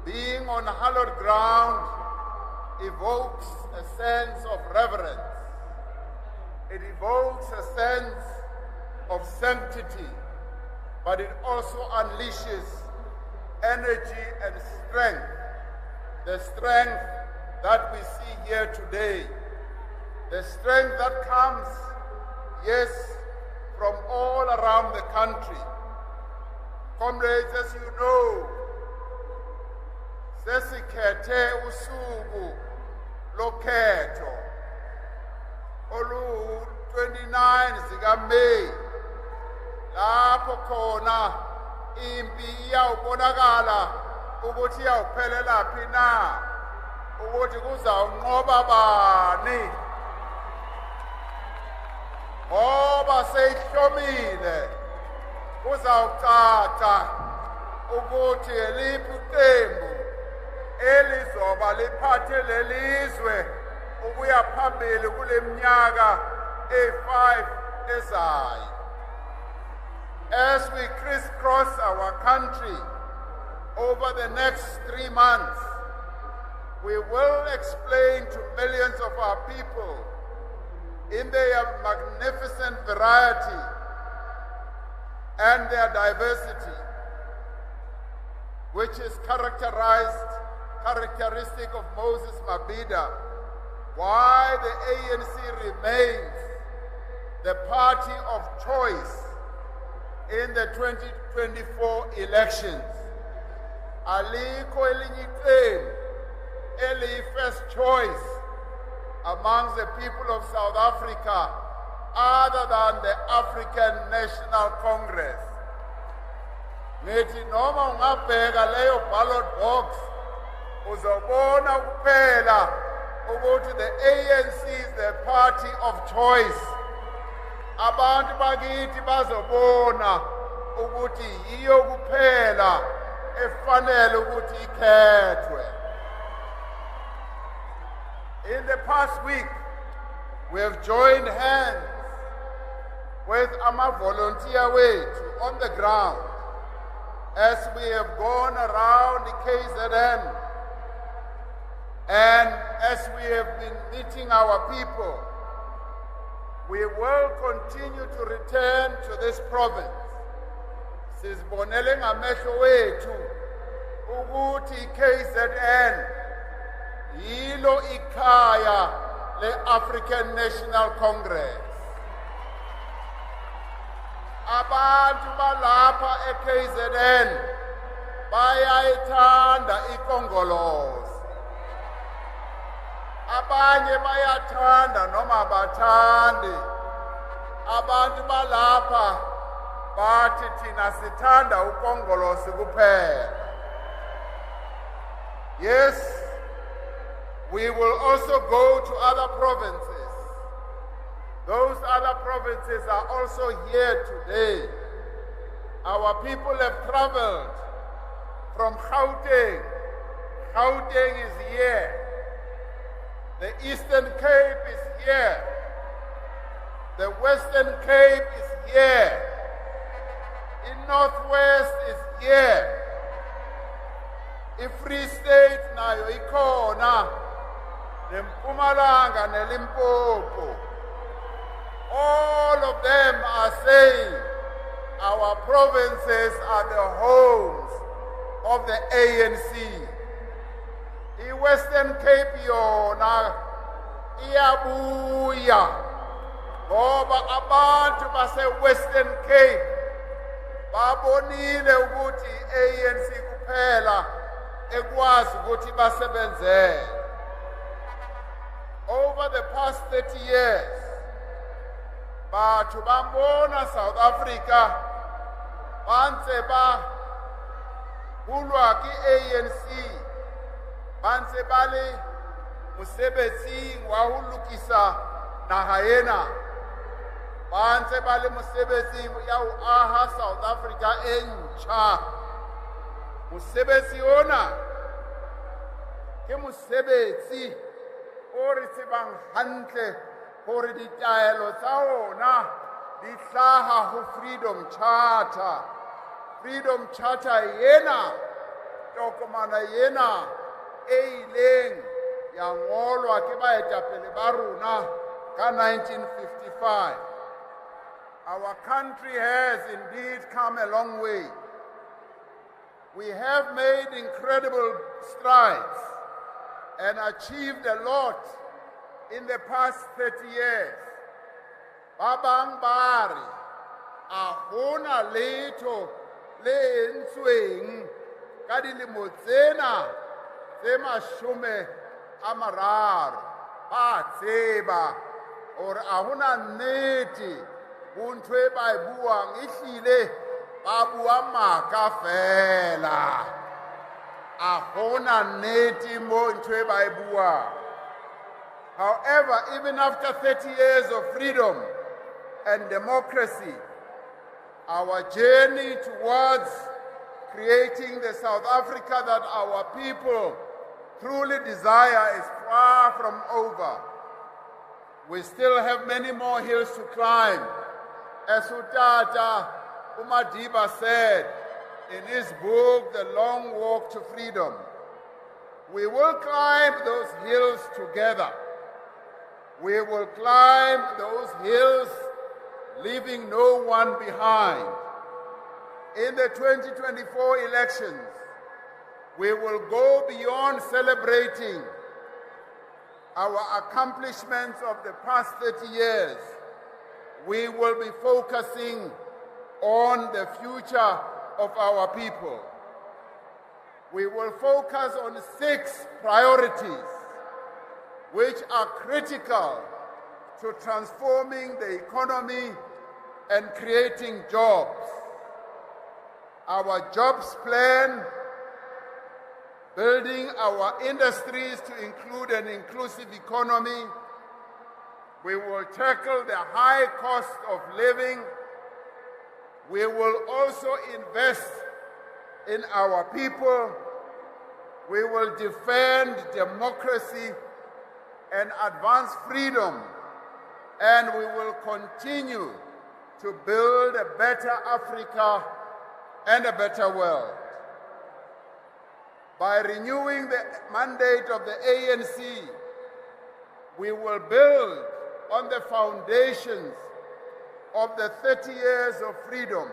Being on hallowed ground evokes a sense of reverence. It evokes a sense of sanctity, but it also unleashes energy and strength, the strength that we see here today, the strength that comes, yes, from all around the country. Comrades, as you know, sesikhethe usuku lokhetho olu 29 zikaMeyi lapho khona impi iyawubonakala ukuthi iyawuphelela phi na, ukuthi kuzawunqoba bani, ngoba seyihlomile kuzawucaca ukuthi eliphi iqembu elizoba liphathe lelizwe ukuya phambili kule minyaka e5 ezayo. As we crisscross our country over the next 3 months, we will explain to millions of our people in their magnificent variety and their diversity, which is characteristic of Moses Mabhida, why the ANC remains the party of choice in the 2024 elections. Aliko elinye iqembu eli-first choice amongst the people of South Africa other than the African National Congress. Ngithi noma ungabheka leyo ballot box uzobona kuphela ukuthi the ANC is the party of choice. Abantu bakithi bazobona ukuthi yiyo kuphela efanele ukuthi ikhethwe. In the past week, we have joined hands with our volunteer wethu on the ground as we have gone around the KZN and as we have been meeting our people. We will continue to return to this province. Sizibonele ngamehlo wethu ukuthi KZN yilo ikhaya le-African National Congress. Abantu balapha e-KZN bayayithanda ikongolozi. Abanye bayathanda noma abathandi. Abantu balapha bathi thina sithanda ukongolozi kuphela. Yes, we will also go to other provinces. Those other provinces are also here today. Our people have traveled from Gauteng. Gauteng is here. The Eastern Cape is here. The Western Cape is here. In Northwest is here. In Free State nayo ikhona. Mpumalanga neLimpopo. All of them are saying our provinces are the homes of the ANC. In Western Cape yona iyabuya ngoba abantu base-Western Cape babonile ukuthi i-ANC kuphela ekwazi ukuthi basebenzele. Over the past 30 years, batho bambona South Africa bantse ba hulwa ki ANC bantse bale mosebetsing wa ho lokisa naha ena bantse bale mosebetsing ya ho aha South Africa e ntjha. Mosebetsi ona ke mosebetsi o re tsebang hantle hore ditaelo tsa ona di hlaha ho Freedom Charter. Freedom Charter yena tokomana yena e ileng ya ngolwa ke baetapele ba rona ka 1955. Our country has indeed come a long way. We have made incredible strides and achieved a lot in the past 30 years. Babang bari ahona letho le entsweng ka dilemo tsena tse mashome a mararo. Ba tseba hore ahona nnete ho ntho e ba e buang ehlile ba bua maka fela. Ahona nnete mo ntho e ba e buang. However, even after 30 years of freedom and democracy, our journey towards creating the South Africa that our people truly desire is far from over. We still have many more hills to climb. As Utata Mabhida said in his book, The Long Walk to Freedom, we will climb those hills together. We will climb those hills, leaving no one behind. In the 2024 elections, we will go beyond celebrating our accomplishments of the past 30 years. We will be focusing on the future of our people. We will focus on 6 priorities which are critical to transforming the economy and creating jobs. Our jobs plan, building our industries to include an inclusive economy. We will tackle the high cost of living. We will also invest in our people. We will defend democracy and advance freedom. And we will continue to build a better Africa and a better world. By renewing the mandate of the ANC, we will build on the foundations of the 30 years of freedom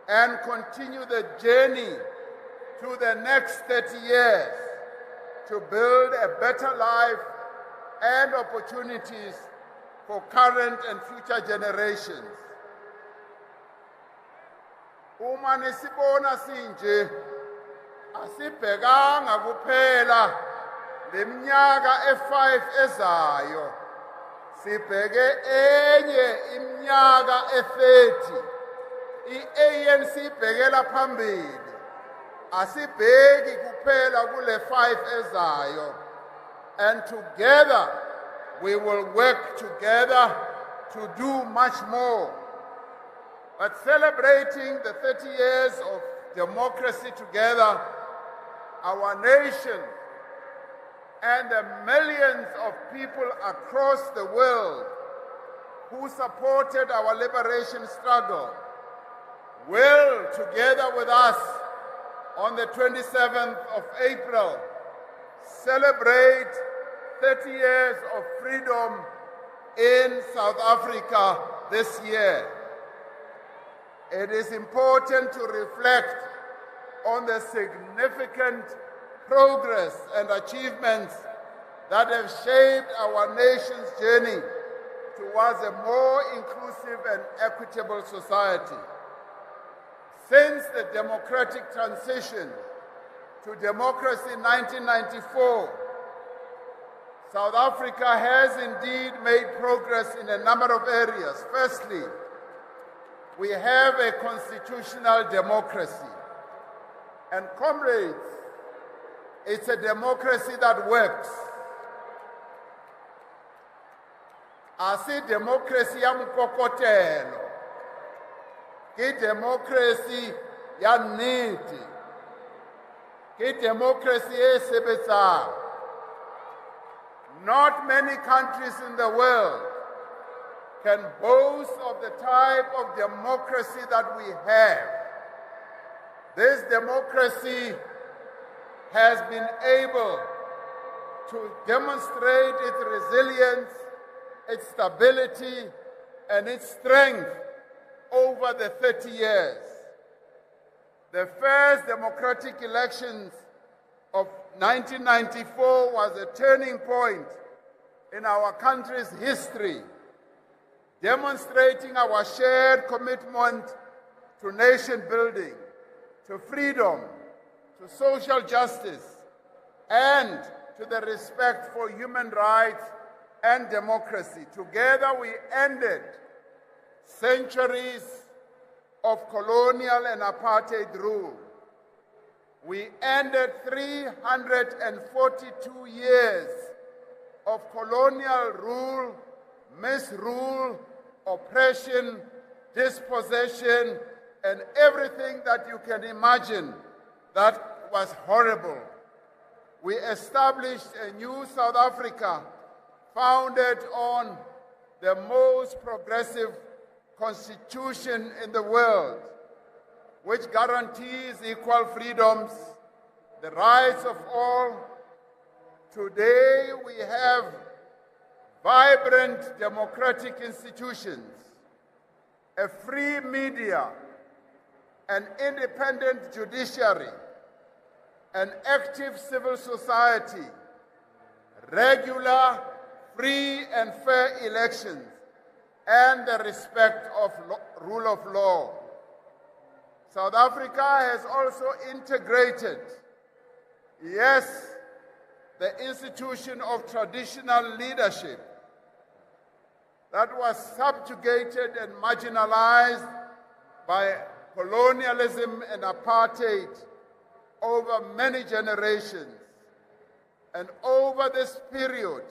and continue the journey to the next 30 years to build a better life and opportunities for current and future generations. Uma nisibona sinje asibhekanga kuphela leminyaka e5 ezayo, sibheke enye iminyaka e30. I-ANC ibhekela phambili, asibheki kuphela kule 5 ezayo. And together we will work together to do much more. But celebrating the 30 years of democracy together, our nation and the millions of people across the world who supported our liberation struggle will, together with us, on the 27th of April, celebrate 30 years of freedom in South Africa this year. It is important to reflect on the significant progress and achievements that have shaped our nation's journey towards a more inclusive and equitable society. Since the democratic transition to democracy in 1994, South Africa has indeed made progress in a number of areas. Firstly, we have a constitutional democracy. And comrades, it's a democracy that works. Asi democracy ya mkokotelo, ki democracy ya nnete, ki democracy e sebetsang. Not many countries in the world can boast of the type of democracy that we have. This democracy has been able to demonstrate its resilience, its stability, and its strength over the 30 years. The first democratic elections of 1994 was a turning point in our country's history, demonstrating our shared commitment to nation building, to freedom, to social justice, and to the respect for human rights and democracy. Together we ended centuries of colonial and apartheid rule. We ended 342 years of colonial rule, misrule, oppression, dispossession, and everything that you can imagine that was horrible. We established a new South Africa founded on the most progressive constitution in the world, which guarantees equal freedoms, the rights of all. Today we have vibrant democratic institutions, a free media, an independent judiciary, an active civil society, regular, free and fair elections, and the respect of rule of law. South Africa has also integrated, yes, the institution of traditional leadership that was subjugated and marginalized by colonialism and apartheid over many generations. And over this period,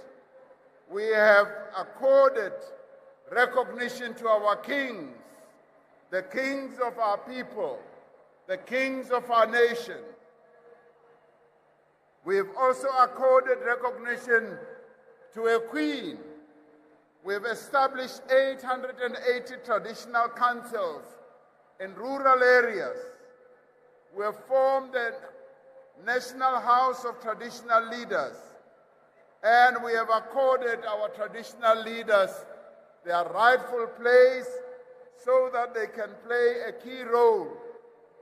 we have accorded recognition to our kings, the kings of our people, the kings of our nation. We've also accorded recognition to a queen. We've established 880 traditional councils in rural areas. We've formed the National House of Traditional Leaders, and we have accorded our traditional leaders their rightful place so that they can play a key role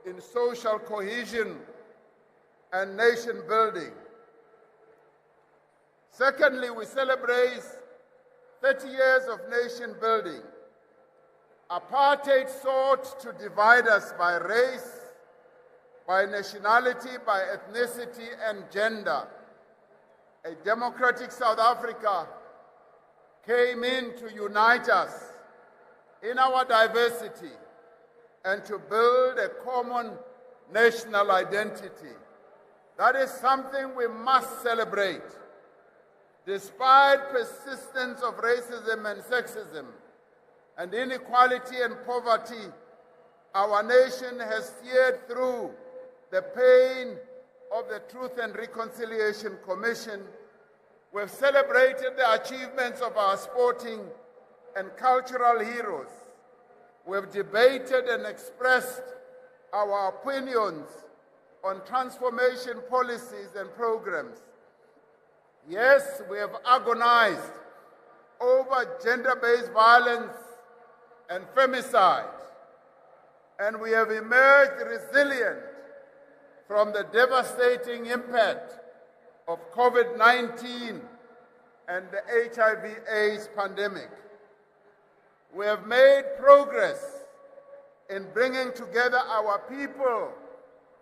in social cohesion and nation building. Secondly, we celebrate 30 years of nation building. Apartheid sought to divide us by race, by nationality, by ethnicity, and gender. A democratic South Africa came in to unite us in our diversity and to build a common national identity. That is something we must celebrate. Despite persistence of racism and sexism and inequality and poverty, our nation has steered through the pain of the Truth and Reconciliation Commission. We've celebrated the achievements of our sporting and cultural heroes. We've debated and expressed our opinions on transformation policies and programs. Yes, we have agonized over gender-based violence and femicide, and we have emerged resilient from the devastating impact of COVID-19 and the HIV/AIDS pandemic. We have made progress in bringing together our people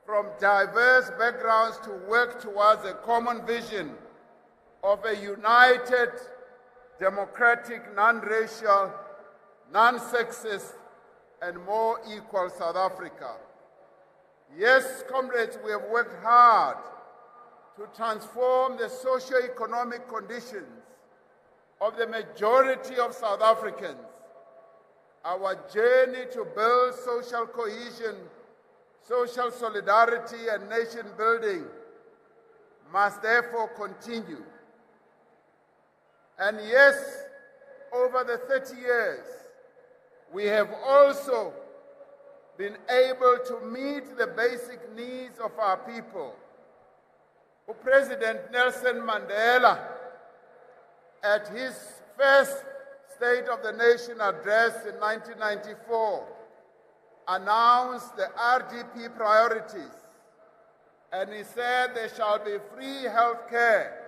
from diverse backgrounds to work towards a common vision of a united, democratic, non-racial, non-sexist, and more equal South Africa. Yes, comrades, we have worked hard to transform the socio-economic conditions of the majority of South Africans. Our journey to build social cohesion, social solidarity, and nation building must therefore continue. And yes, over the 30 years, we have also been able to meet the basic needs of our people. President Nelson Mandela, at his first State of the Nation address in 1994, announced the RDP priorities, and he said there shall be free health care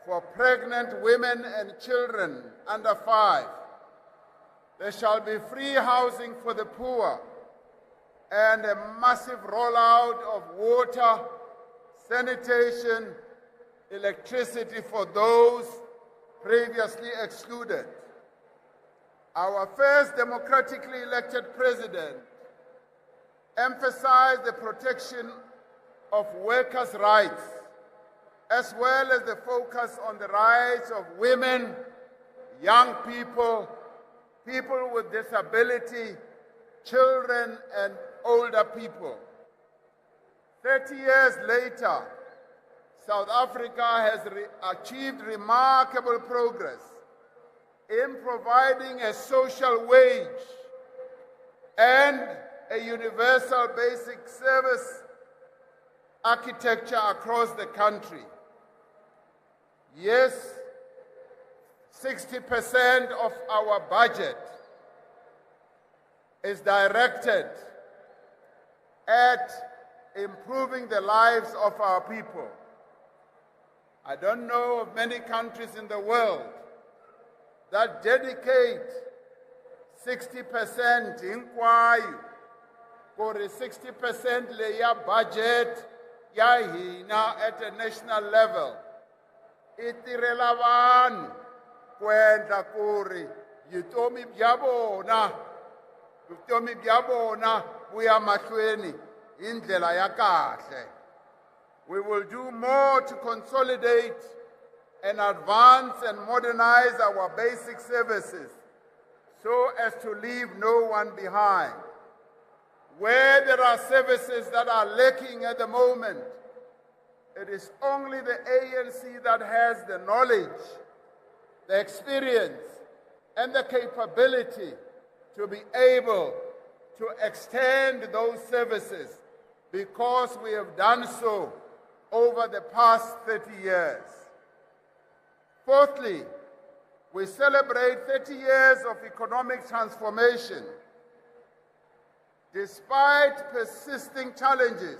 for pregnant women and children under 5. There shall be free housing for the poor and a massive rollout of water, sanitation, electricity for those previously excluded. Our first democratically elected president emphasized the protection of workers' rights, as well as the focus on the rights of women, young people, people with disability, children, and older people. 30 years later, South Africa has achieved remarkable progress in providing a social wage and a universal basic service architecture across the country. Yes, 60% of our budget is directed at improving the lives of our people. I don't know of many countries in the world that dedicate 60% hinkwayo or 60% leya budget ya hina at a national level. Itirela vanhu kwendla kuri vutomi bya vona vuya mahlweni hi ndlela ya kahle. We will do more to consolidate and advance and modernize our basic services so as to leave no one behind. Where there are services that are lacking at the moment, it is only the ANC that has the knowledge, the experience, and the capability to be able to extend those services, because we have done so over the past 30 years. Fourthly, we celebrate 30 years of economic transformation. Despite persisting challenges,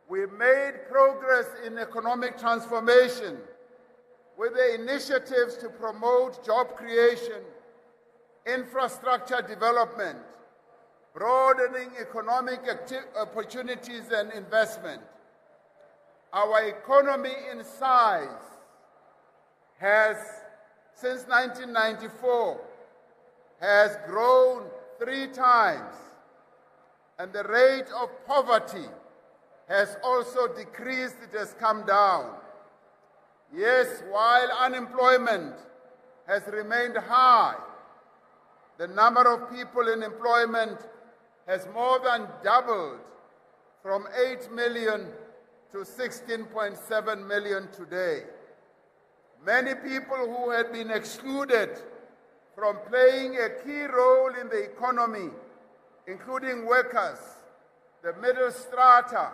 we made progress in economic transformation with the initiatives to promote job creation, infrastructure development, broadening economic opportunities and investment. Our economy in size has, since 1994, has grown 3 times, and the rate of poverty has also decreased, it has come down. Yes, while unemployment has remained high, the number of people in employment has more than doubled from 8 million to 16.7 million today. Many people who had been excluded from playing a key role in the economy, including workers, the middle strata,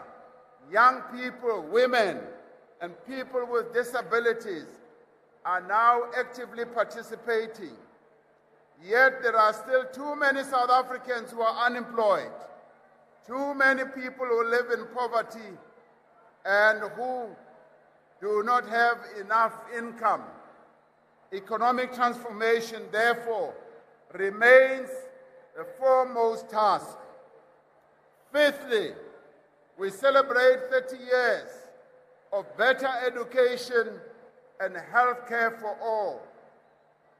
young people, women, and people with disabilities, are now actively participating. Yet there are still too many South Africans who are unemployed, too many people who live in poverty and who do not have enough income Economic transformation, therefore, remains the foremost task. Fifthly, we celebrate 30 years of better education and health care for all.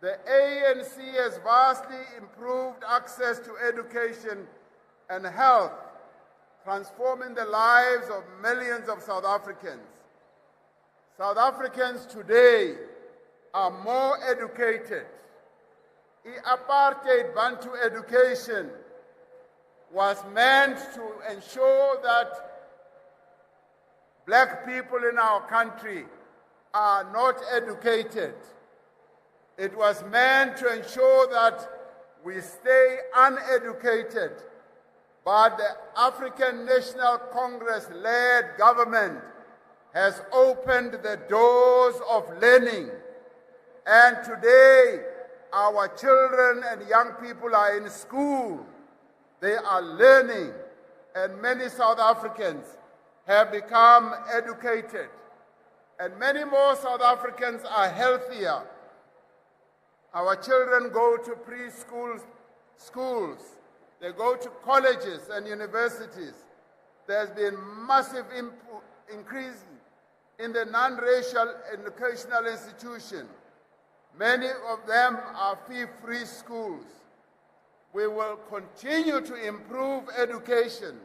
The ANC has vastly improved access to education and health, transforming the lives of millions of South Africans. South Africans today are more educated. Apartheid Bantu education was meant to ensure that black people in our country are not educated. It was meant to ensure that we stay uneducated. But the African National Congress-led government has opened the doors of learning. And today, our children and young people are in school. They are learning. And many South Africans have become educated. And many more South Africans are healthier. Our children go to preschool schools. They go to colleges and universities. There's been massive increase in the non-racial educational institutions. Many of them are fee-free schools. We will continue to improve education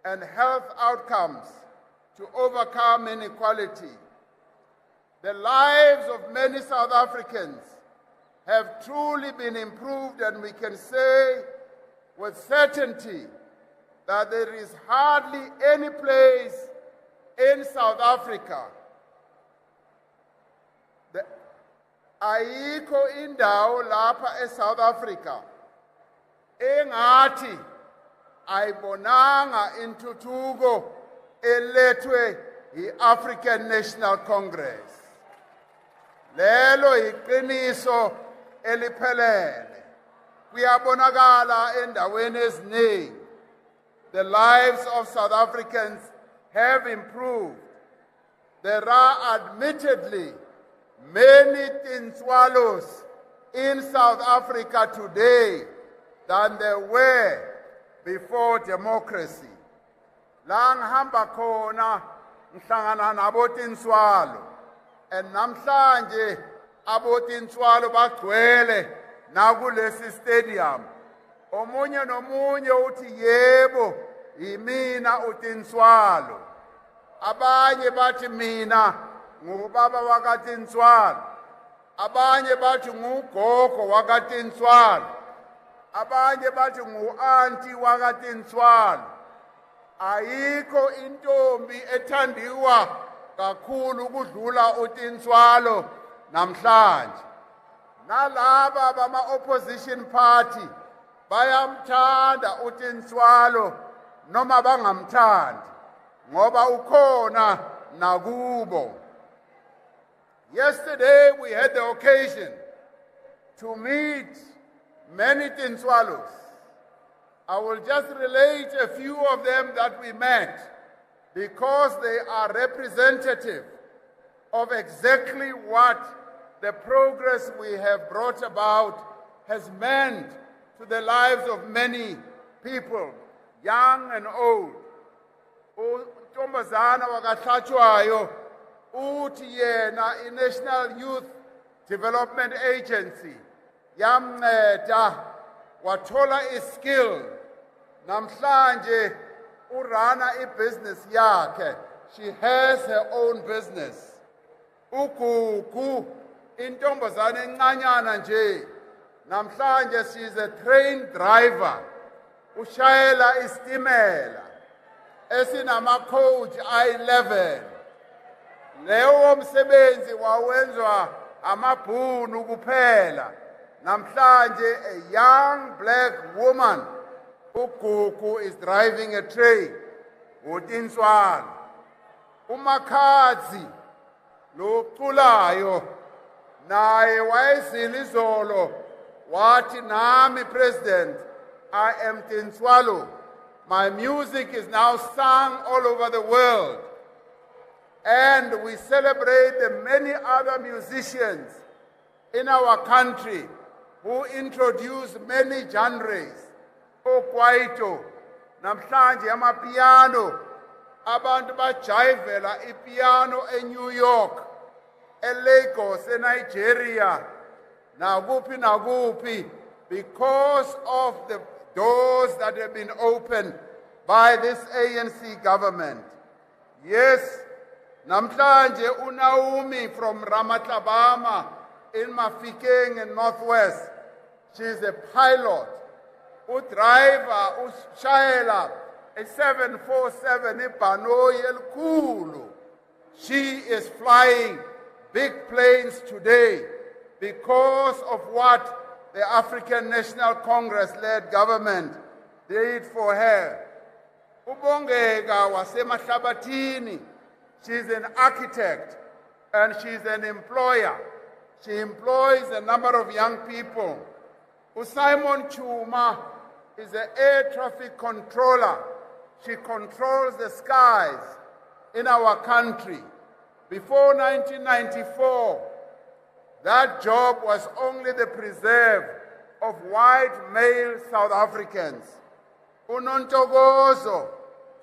and health outcomes to overcome inequality. The lives of many South Africans have truly been improved, and we can say with certainty that there is hardly any place in South Africa, ayikho indawo lapha eSouth Africa engathi ayibonanga intuthuko elethwe yi-African National Congress. Lelo iqiniso eliphelele. Kuyabonakala endaweni eziningi. The lives of South Africans have improved. There are admittedly many tinswalos in South Africa today than there were before democracy. La ngihamba khona ngihlangana nabo tinswalo, and namhlanje abo tinswalo bagcwele nakulesi stadium. Omunye nomunye uthi yebo yimina utinswalo. Abanye bathi mina ngubaba wakatinswalo. Abanye bathi ngugogo wakatinswalo. Abanye bathi ngu-auntie wakatinswalo. Ayikho intombi ethandiwa kakhulu ukudlula utinswalo namhlanje. Nalaba bama-opposition party bayamthanda utinswalo noma bangamthandi ngoba ukhona nakubo. Yesterday we had the occasion to meet many tinswalos. I will just relate a few of them that we met because they are representative of exactly what the progress we have brought about has meant to the lives of many people, young and old. UNtombazana wakaHlatshwayo uthi yena i-National Youth Development Agency yamnceda wathola iskill. Namhlanje urana ibusiness yakhe. She has her own business. Ugugu intombazana encanyana nje. Namhlanje she is a trained driver. Ushayela istimela. Esinama coach I-11. Leyo msebenzi wawenzwa amabhunu kuphela. Namhlanje a young black woman ugugu is driving a train. Utinswalo. Umakhazi lo culayo naye wayezile izolo wathi nami president I am tinswalo. My music is now sung all over the world. And we celebrate the many other musicians in our country who introduced many genres, okwaito, namhlanje amapiano, abantu bajayivela ipiano eNew York, eLagos, eNigeria, nakupi, because of the doors that have been opened by this ANC government. Yes, namhlanje uNaomi from Ramatlabama in Mafikeng in Northwest, she's a pilot. Udriver, ushayela, a 747 ibhanoyi elikhulu. She is flying big planes today because of what the African National Congress-led government did for her. Ubongeka wasemahlabathini, she's an architect and she's an employer. She employs a number of young people. Simon Chuma is an air traffic controller. She controls the skies in our country. Before 1994, that job was only the preserve of white male South Africans. Unontogozo,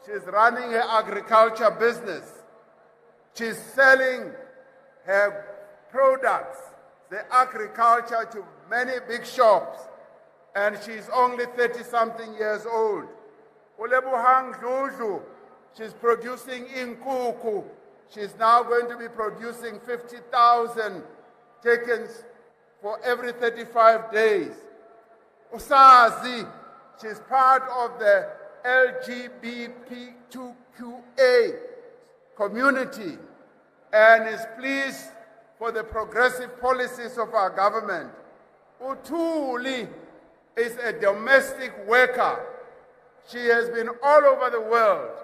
she's running her agriculture business. She's selling her products, the agriculture, to many big shops, and she's only 30-something years old. Ulebuhang Dludlu, she's producing inkuku. She's now going to be producing 50,000 chickens for every 35 days. Usazi, she's part of the LGBTQA community and is pleased for the progressive policies of our government. Utuli is a domestic worker. She has been all over the world.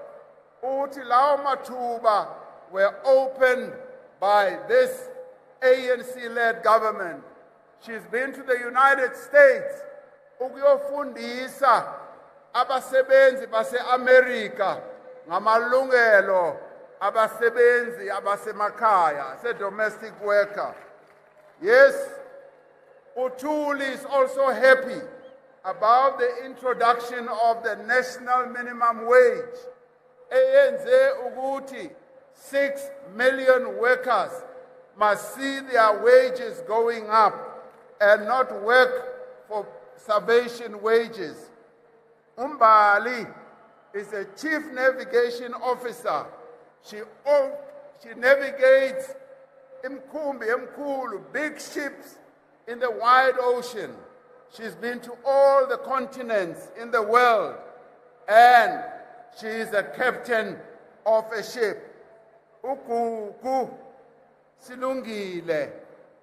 Uti lao matuba were opened by this ANC-led government. She's been to the United States. Ukuyofundisa abasebenzi base-America ngamalungelo abasebenzi abasemakhaya, as a domestic worker. Yes, Utuli is also happy about the introduction of the national minimum wage. ANC Uguti, 6 million workers must see their wages going up and not work for starvation wages. Umbali is a chief navigation officer. She navigates big ships in the wide ocean. She's been to all the continents in the world, and she is a captain of a ship. Ukuku silungile,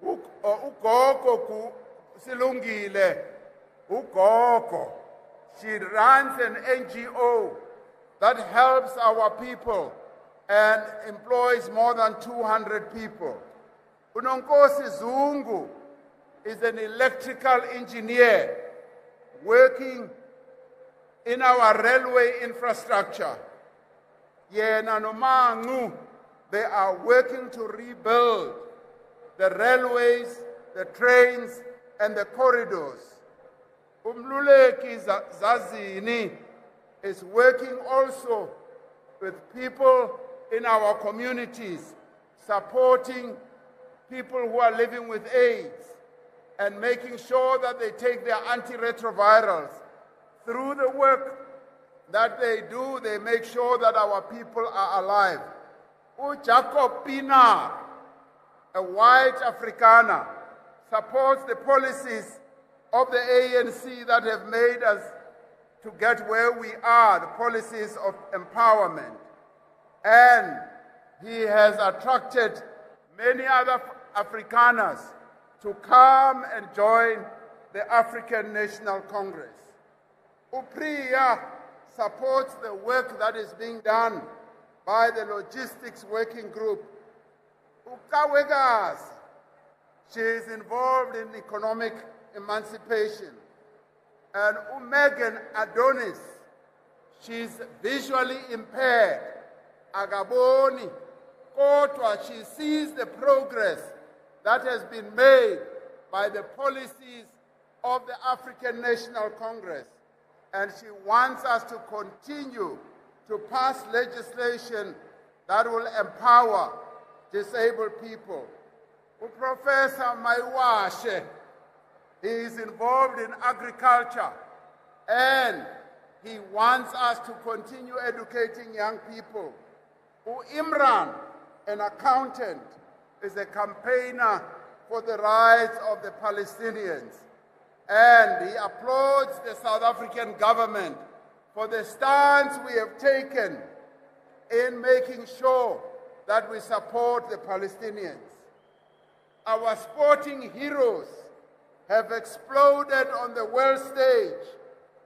ugogo silungile, ugogo. She runs an NGO that helps our people and employs more than 200 people. Unonkosi Zungu is an electrical engineer working in our railway infrastructure. Yena no Mangu, they are working to rebuild the railways, the trains, and the corridors. Umluleki Zazini is working also with people in our communities, supporting people who are living with AIDS and making sure that they take their antiretrovirals. Through the work that they do, they make sure that our people are alive. Jacob Pinar, a white Afrikaner, supports the policies of the ANC that have made us to get where we are, the policies of empowerment. And he has attracted many other Afrikaners to come and join the African National Congress. Upriya supports the work that is being done by the Logistics Working Group. Ukawegas, she is involved in economic emancipation. And Megan Adonis, she's visually impaired. Agaboni, Kotwa, she sees the progress that has been made by the policies of the African National Congress. And she wants us to continue to pass legislation that will empower disabled people. Professor Maiwashe, he is involved in agriculture, and he wants us to continue educating young people. Imran, an accountant, is a campaigner for the rights of the Palestinians. And he applauds the South African government for the stance we have taken in making sure that we support the Palestinians. Our sporting heroes have exploded on the world stage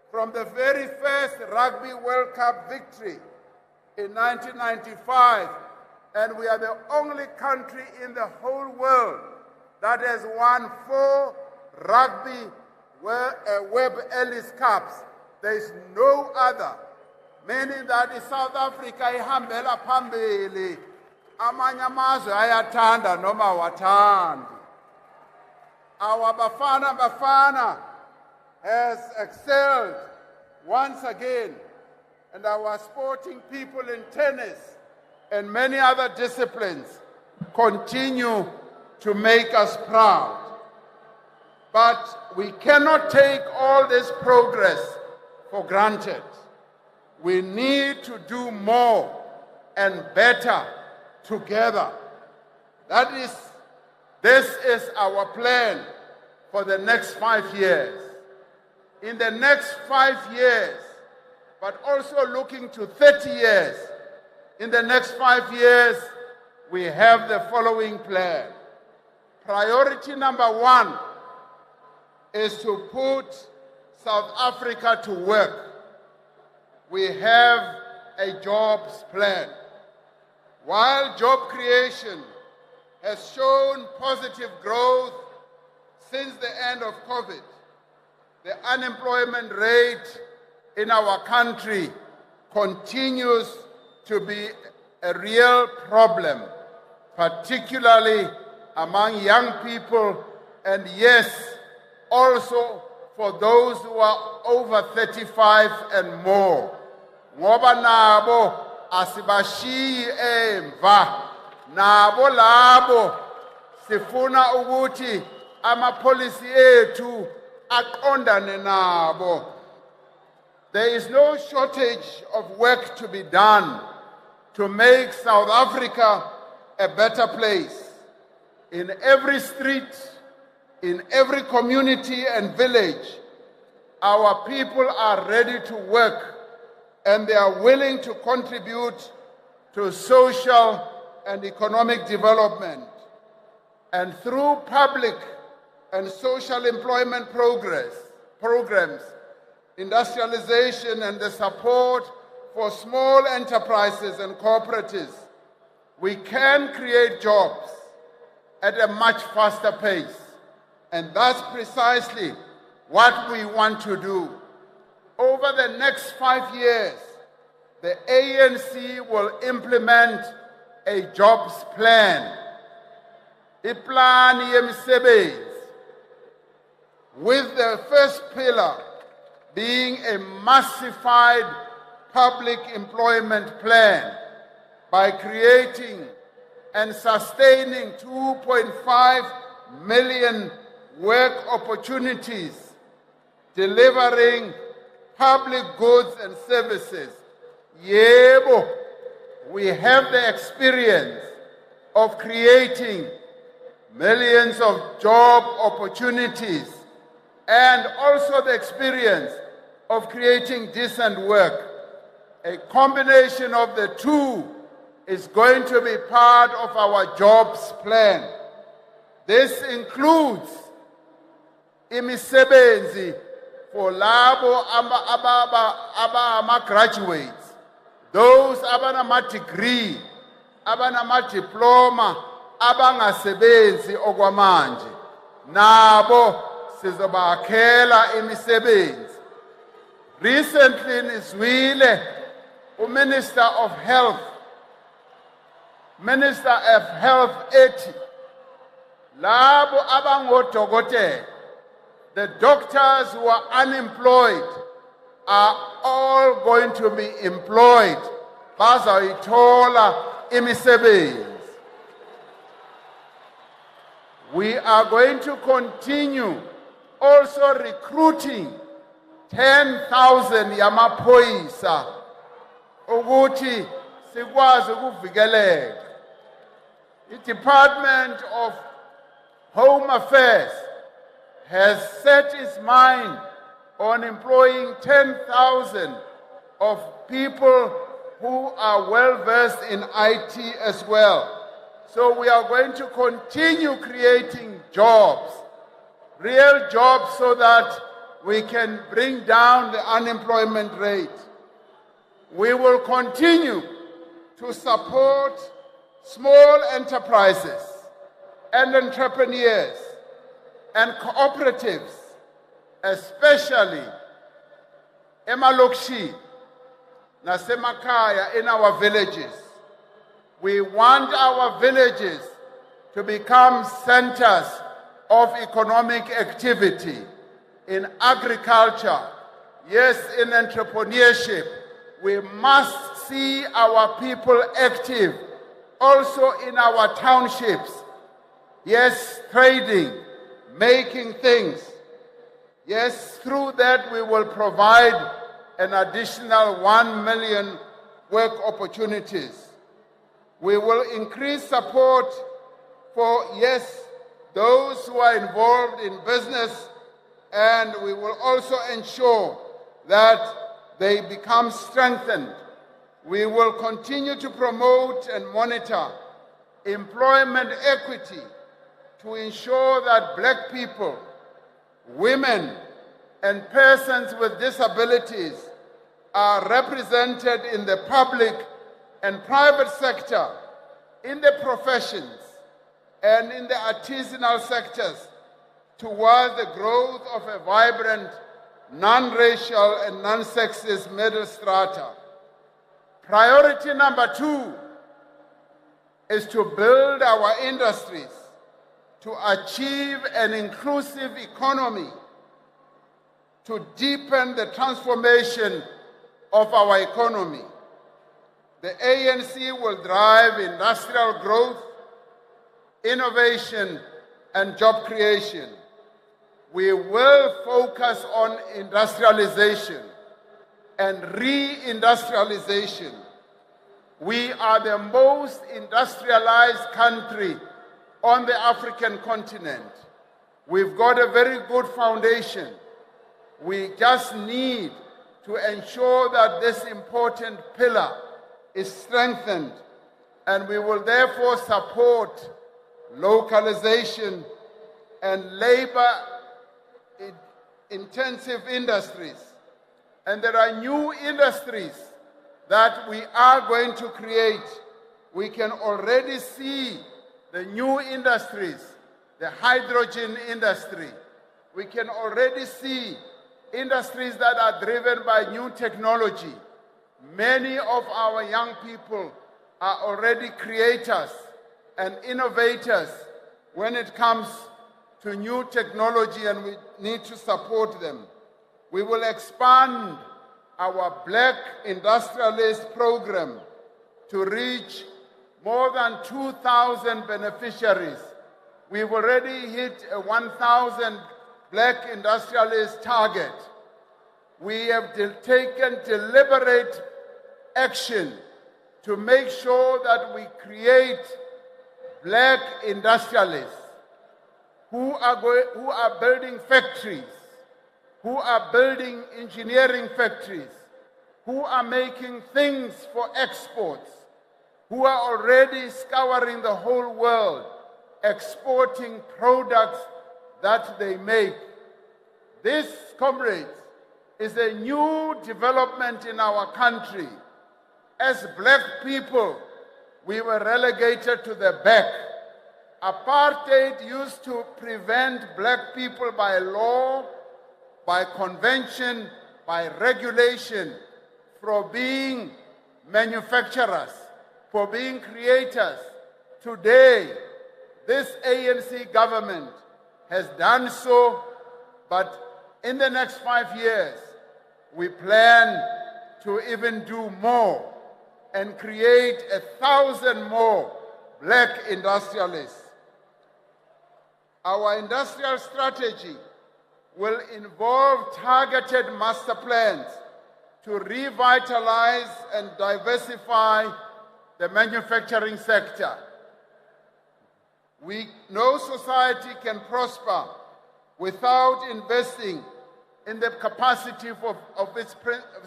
from the very first Rugby World Cup victory in 1995, and we are the only country in the whole world that has won 4 Rugby Web Ellis Cups. There is no other, meaning that in South Africa ihambela phambili, amanye amazwe ayathanda noma awathandi. Our Bafana has excelled once again, and our sporting people in tennis and many other disciplines continue to make us proud. But we cannot take all this progress for granted. We need to do more and better together. This is our plan for the next 5 years. In the next 5 years, but also looking to 30 years, in the next 5 years, we have the following plan. Priority number 1 is to put South Africa to work. We have a jobs plan. While job creation has shown positive growth since the end of COVID, the unemployment rate in our country continues to be a real problem, particularly among young people, and yes, also for those who are over 35 and more. Ngoba nabo asibashiyi emva, nabo labo sifuna ukuthi amapolicy ethu aqondane nabo. There is no shortage of work to be done to make South Africa a better place. In every street, in every community and village, our people are ready to work, and they are willing to contribute to social and economic development. And through public and social employment programs, industrialization, and the support for small enterprises and cooperatives, we can create jobs at a much faster pace. And that's precisely what we want to do. Over the next 5 years, the ANC will implement a jobs plan. Iplan yemisebenzi, with the first pillar being a massified public employment plan by creating and sustaining 2.5 million work opportunities, delivering public goods and services. Yebo, we have the experience of creating millions of job opportunities and also the experience of creating decent work. A combination of the two is going to be part of our jobs plan. This includes imisebenzi for labo graduates, those abanama degree, abanama diploma, abangasebenzi okwamanje. Nabo sizobakhela imisebenzi. Recently nizwile Minister of Health ethi labo abangodokotela, the doctors who are unemployed are all going to be employed. Bazayithola imisebenzi. We are going to continue also recruiting 10,000 yamaphoyisa ukuthi sikwazi ukuvikeleka. The Department of Home Affairs has set its mind on employing 10,000 of people who are well versed in IT as well. So we are going to continue creating jobs, real jobs, so that we can bring down the unemployment rate. We will continue to support small enterprises and entrepreneurs and cooperatives, especially emalokishini nasemakhaya, in our villages. We want our villages to become centers of economic activity in agriculture, yes, in entrepreneurship. We must see our people active also in our townships. Yes, trading, making things. Yes, through that we will provide an additional 1 million work opportunities. We will increase support for, yes, those who are involved in business, and we will also ensure that they become strengthened. We will continue to promote and monitor employment equity to ensure that black people, women, and persons with disabilities are represented in the public and private sector, in the professions, and in the artisanal sectors towards the growth of a vibrant, non-racial and non-sexist middle strata. Priority number 2 is to build our industries to achieve an inclusive economy, to deepen the transformation of our economy. The ANC will drive industrial growth, innovation, and job creation. We will focus on industrialization and reindustrialization. We are the most industrialized country on the African continent. We've got a very good foundation. We just need to ensure that this important pillar is strengthened, and we will therefore support localization and labor-intensive industries. And there are new industries that we are going to create. We can already see the new industries, the hydrogen industry. We can already see industries that are driven by new technology. Many of our young people are already creators and innovators when it comes to new technology, and we need to support them. We will expand our Black Industrialist program to reach more than 2,000 beneficiaries. We've already hit a 1,000 Black Industrialist target. We have taken deliberate action to make sure that we create Black industrialists who are building factories, who are building engineering factories, who are making things for exports, who are already scouring the whole world, exporting products that they make. This, comrades, is a new development in our country. As black people, we were relegated to the back. Apartheid used to prevent black people by law, by convention, by regulation, from being manufacturers, for being creators. Today, this ANC government has done so, but in the next 5 years, we plan to even do more and create 1,000 more black industrialists. Our industrial strategy will involve targeted master plans to revitalize and diversify the manufacturing sector. No society can prosper without investing in the capacity of its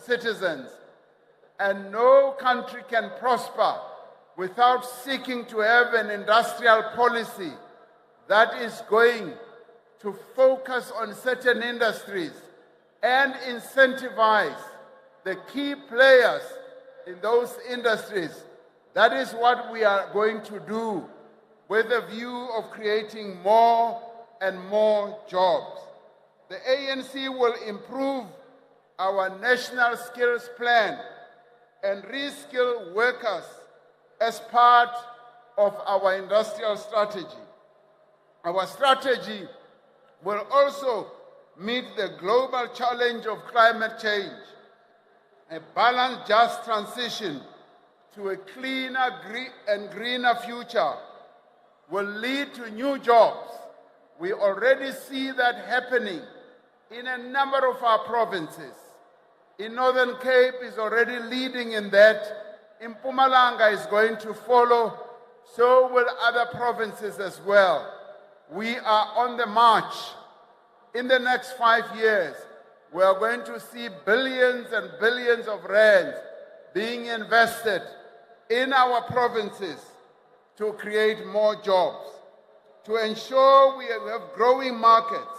citizens, and no country can prosper without seeking to have an industrial policy that is going to focus on certain industries and incentivize the key players in those industries. That is what we are going to do with a view of creating more and more jobs. The ANC will improve our national skills plan and reskill workers as part of our industrial strategy. Our strategy will also meet the global challenge of climate change. A balanced, just transition to a cleaner and greener future will lead to new jobs. We already see that happening in a number of our provinces. In Northern Cape is already leading in that. In Mpumalanga is going to follow. So will other provinces as well. We are on the march. In the next 5 years, we are going to see billions and billions of rands being invested in our provinces to create more jobs, to ensure we have growing markets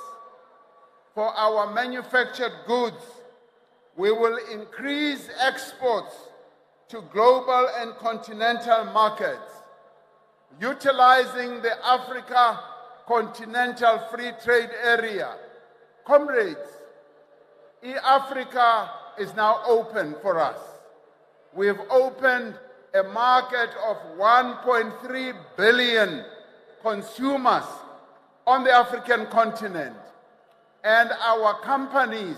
for our manufactured goods. We will increase exports to global and continental markets, utilizing the Africa Continental Free Trade Area. Comrades, Africa is now open for us. We have opened a market of 1.3 billion consumers on the African continent. And our companies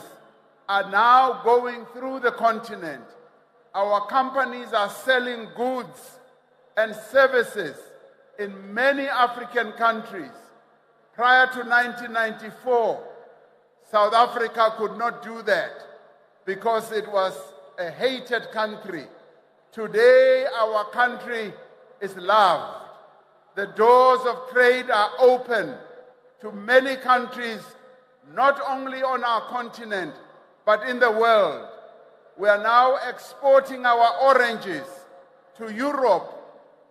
are now going through the continent. Our companies are selling goods and services in many African countries. Prior to 1994, South Africa could not do that because it was a hated country. Today, our country is loved. The doors of trade are open to many countries, not only on our continent, but in the world. We are now exporting our oranges to Europe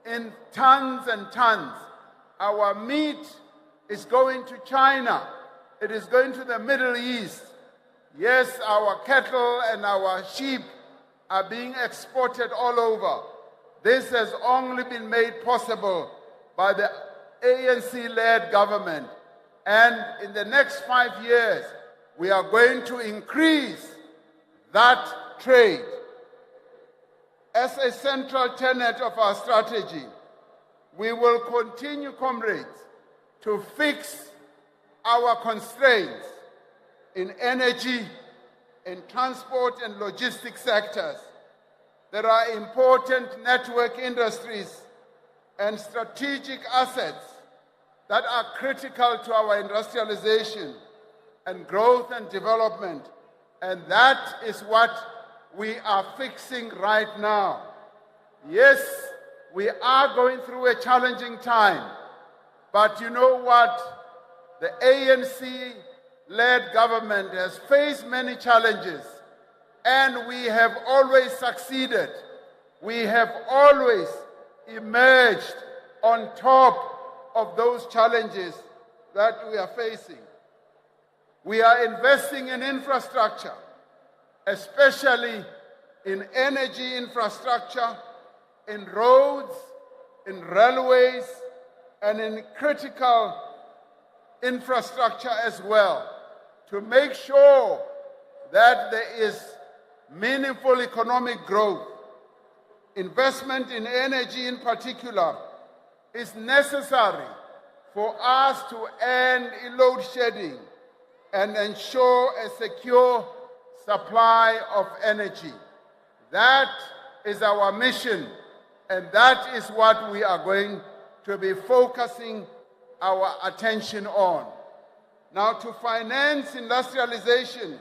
in tons and tons. Our meat is going to China. It is going to the Middle East. Yes, our cattle and our sheep are being exported all over. This has only been made possible by the ANC-led government. And in the next 5 years, we are going to increase that trade. As a central tenet of our strategy, we will continue, comrades, to fix our constraints in energy, in transport and logistics sectors. There are important network industries and strategic assets that are critical to our industrialization and growth and development. And that is what we are fixing right now. Yes, we are going through a challenging time. But you know what? The ANC-led government has faced many challenges, and we have always succeeded. We have always emerged on top of those challenges that we are facing. We are investing in infrastructure, especially in energy infrastructure, in roads, in railways, and in critical infrastructure as well, to make sure that there is meaningful economic growth. Investment in energy in particular is necessary for us to end load shedding and ensure a secure supply of energy. That is our mission, and that is what we are going to be focusing our attention on. Now, to finance industrialization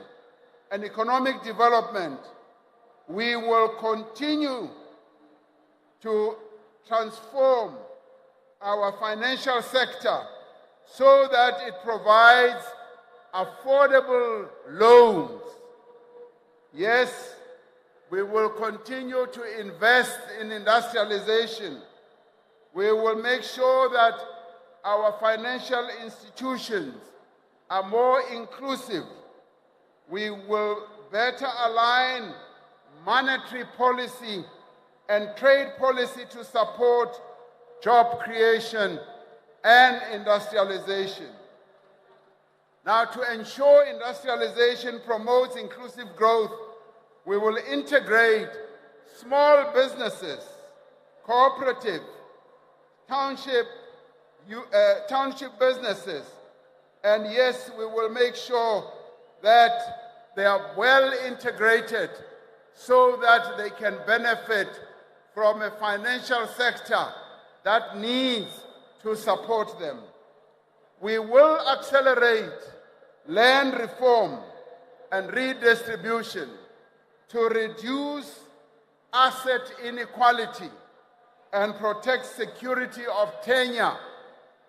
and economic development, we will continue to transform our financial sector so that it provides affordable loans. Yes, we will continue to invest in industrialization. We will make sure that our financial institutions are more inclusive. We will better align monetary policy and trade policy to support job creation and industrialization. Now, to ensure industrialization promotes inclusive growth, we will integrate small businesses, cooperative, township businesses, and yes, we will make sure that they are well integrated so that they can benefit from a financial sector that needs to support them. We will accelerate land reform and redistribution to reduce asset inequality and protect security of tenure.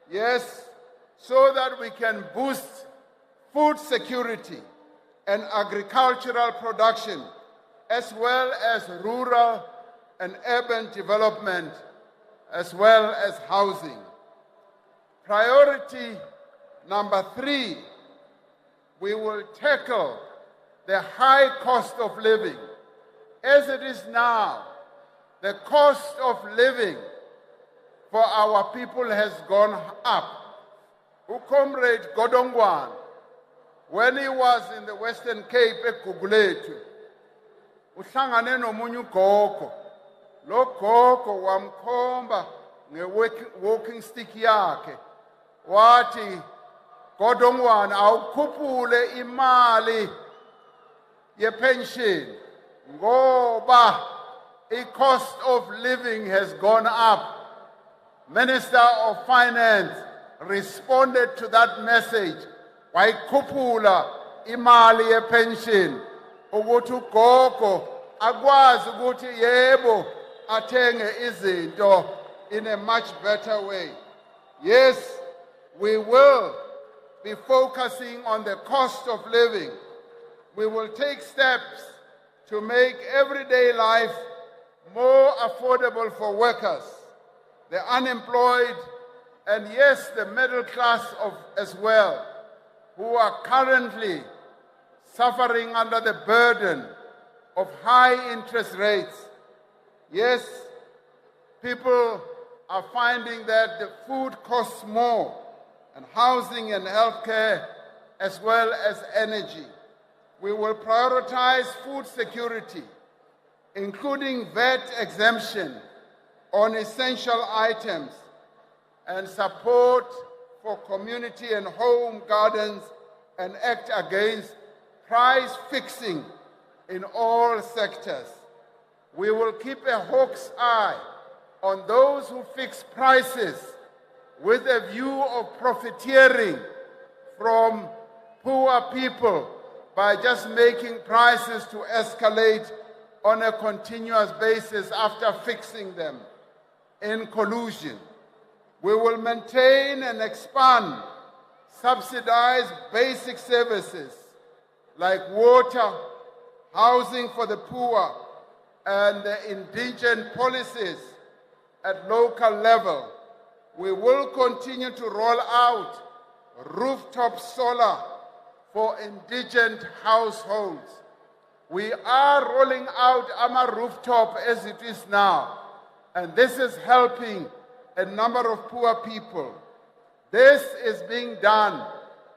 Yes, so that we can boost food security and agricultural production, as well as rural and urban development, as well as housing. Priority number 3, we will tackle the high cost of living. As it is now, the cost of living for our people has gone up. Comrade Godongwan, when he was in the Western Cape at Gugulethu, uhlangane nomunye ugogo. Lo gogo wamkhomba nge-walking stick yakhe. Wathi, Godongwan, awukhuphule imali ye-pension ngoba i-cost of living has gone up. Minister of Finance responded to that message. Wayikhuphula imali ye-pension ukuthi ugogo akwazi ukuthi yebo athenge izinto in a much better way. Yes, we will be focusing on the cost of living. We will take steps to make everyday life more affordable for workers, the unemployed, and yes, the middle class as well, who are currently suffering under the burden of high interest rates. Yes, people are finding that the food costs more, and housing and healthcare, as well as energy. We will prioritize food security, including VAT exemption on essential items, and support for community and home gardens, and act against price fixing in all sectors. We will keep a hawk's eye on those who fix prices with a view of profiteering from poor people by just making prices to escalate on a continuous basis after fixing them in collusion. We will maintain and expand subsidized basic services like water, housing for the poor, and the indigent policies at local level. We will continue to roll out rooftop solar for indigent households. We are rolling out our rooftop as it is now, and this is helping a number of poor people. This is being done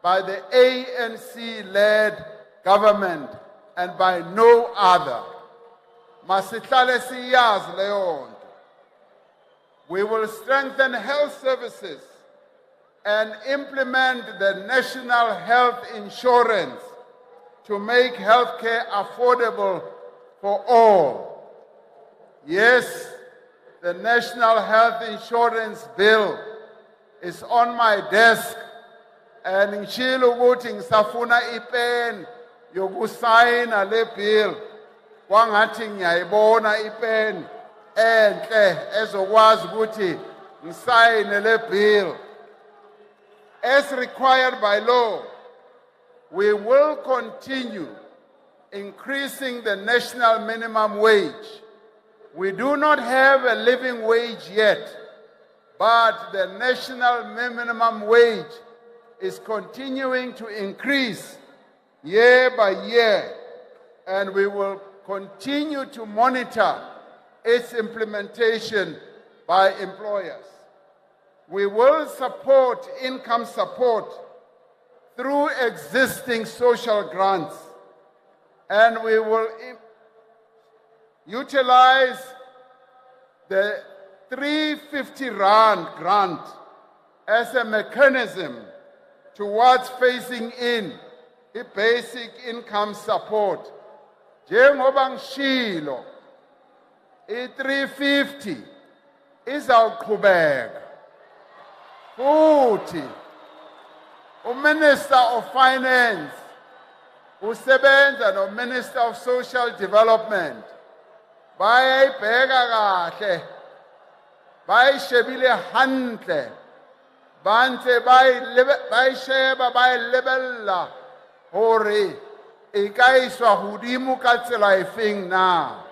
by the ANC-led government and by no other. Masihlale siyazi leyo nto. We will strengthen health services and implement the national health insurance to make healthcare affordable for all. Yes, the national health insurance bill is on my desk, and ngishilo ukuthi ngisafuna ipen yokusayina le bill. Kwangathi ngiyayibona ipen enhle ezokwazi ukuthi ngisayine le bill. As required by law, we will continue increasing the national minimum wage. We do not have a living wage yet, but the national minimum wage is continuing to increase year by year, and we will continue to monitor its implementation by employers. We will support income support through existing social grants, and we will utilize the 350 Rand grant as a mechanism towards phasing in the basic income support. Njengoba ngishilo, i-350 izawuqhubeka. Futhi uMinister of Finance usebenza noMinister of Social Development bayayibheka kahle, bayishebile handle, bantse bayisheba bayilebella hore e ka iswa hodimo ka tsela efeng na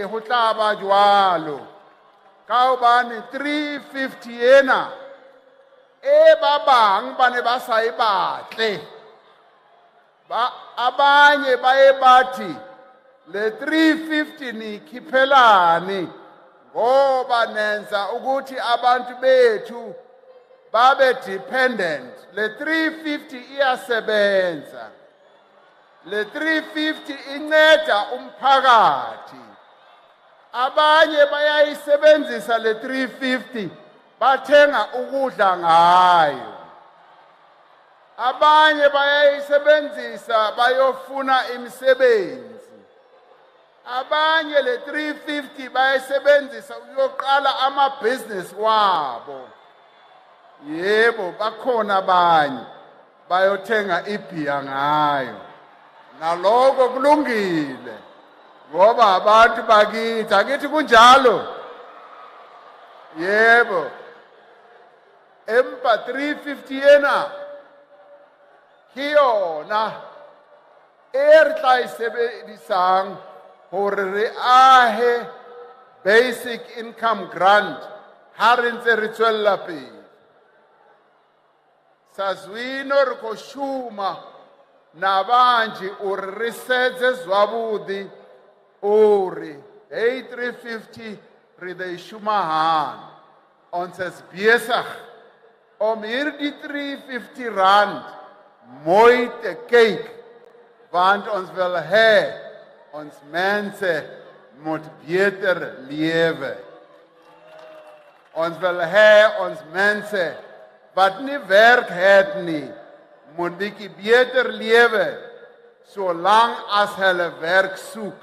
ho tla ba jwalo ka hobane 350 ena e ba bang ba ne ba sa e batle, ba abanye ba e bathi le 350 ni khiphelani ngoba nenza ukuthi abantu bethu babe dependent. Le 350 iyasebenza, le 350 inceda umphakathi. Abanye bayayisebenzisa le 350 bathenga ukudla ngayo, abanye bayayisebenzisa bayofuna imisebenzi, abanye le 350 bayayisebenzisa uyoqala amabhizinisi wabo. Yebo, bakhona abanye bayothenga ibhiya ngayo, naloko kulungile ngoba abantu bakithi, akithi kunjalo. Yebo, empa 350 yena kiyona e re tla e sebedisang hore re ahe basic income grant ha re ntse re tswella pele. Sazwino re ko shuma na banji uri re sedze zwavhuḓi uri hey 350 re de shuma han ons is besig om hierdie 350 rand mooi te kyk, want ons wil hê ons mense moet beter lewe. Ons wil hê ons mense wat nie werk het nie, moet bietjie beter lewe solang as hulle werk soek.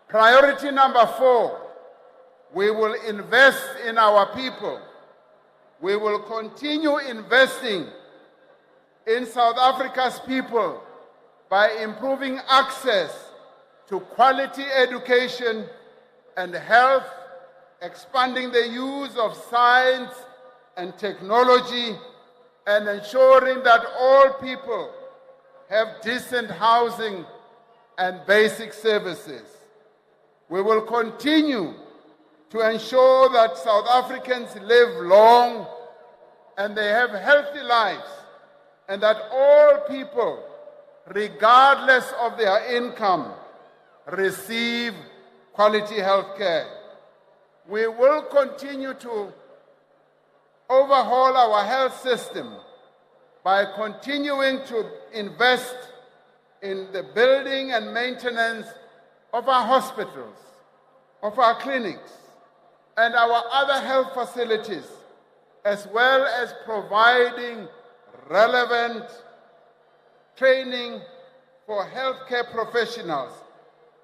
Priority number 4, we will invest in our people. We will continue investing in South Africa's people by improving access to quality education and health, expanding the use of science and technology, and ensuring that all people have decent housing and basic services. We will continue to ensure that South Africans live long and they have healthy lives, and that all people, regardless of their income, receive quality health care. We will continue to overhaul our health system by continuing to invest in the building and maintenance of our hospitals, of our clinics, and our other health facilities, as well as providing relevant training for healthcare professionals,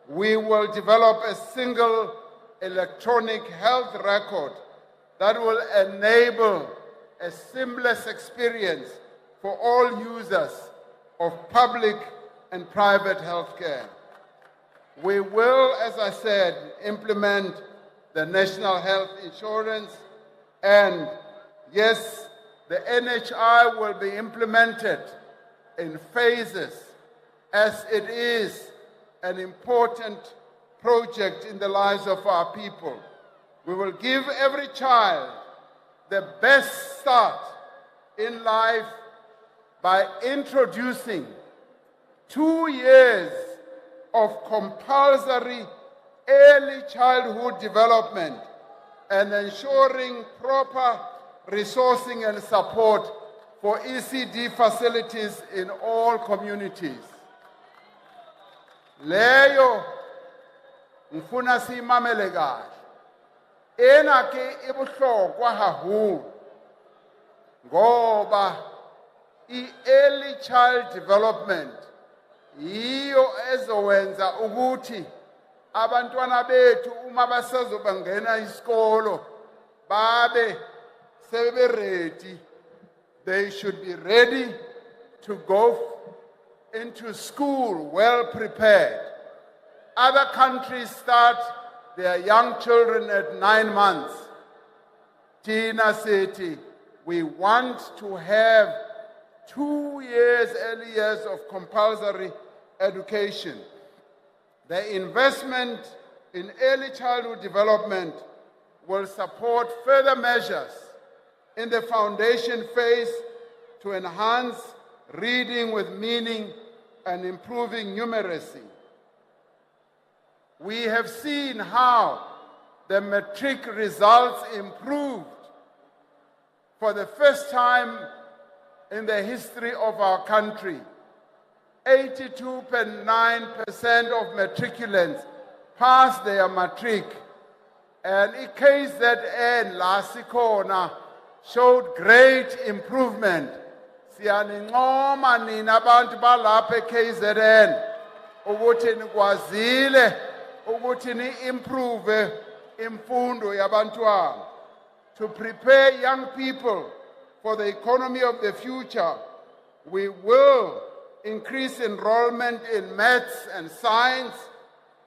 we will develop a single electronic health record that will enable a seamless experience for all users of public and private healthcare. We will, as I said, implement the National Health Insurance, and yes, the NHI will be implemented in phases, as it is an important project in the lives of our people. We will give every child the best start in life by introducing 2 years of compulsory early childhood development and ensuring proper resourcing and support for ECD facilities in all communities. Leyo ngifuna siyimamele kahle. Ena ke ibuhlokwa hahulu ngoba i-early child development yiyo ezowenza ukuthi abantwana bethu uma basezobangena isikolo babe sebe ready. They should be ready to go into school well prepared. Other countries start their young children at 9 months. Tina City, we want to have 2 years, early years of compulsory education. The investment in early childhood development will support further measures in the foundation phase to enhance reading with meaning and improving numeracy. We have seen how the matric results improved for the first time in the history of our country. 82.9% of matriculants passed their matric, and KZN Lasikona showed great improvement. Siyaninqoma nina abantu balapha KZN ukuthi nikwazile ukuthi ni-improve imfundo yabantwana. To prepare young people for the economy of the future, we will increase enrollment in maths and science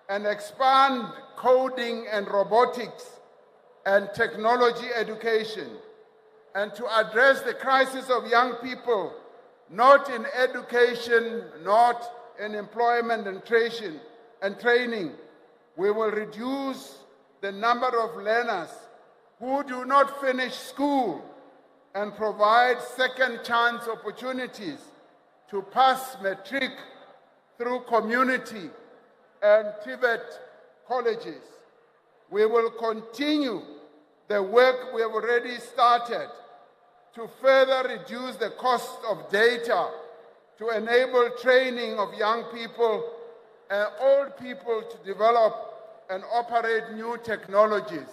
and expand coding and robotics and technology education. And to address the crisis of young people, not in education, not in employment and training, we will reduce the number of learners who do not finish school and provide second chance opportunities to pass matric through community and TVET colleges. We will continue the work we have already started to further reduce the cost of data to enable training of young people and old people to develop and operate new technologies.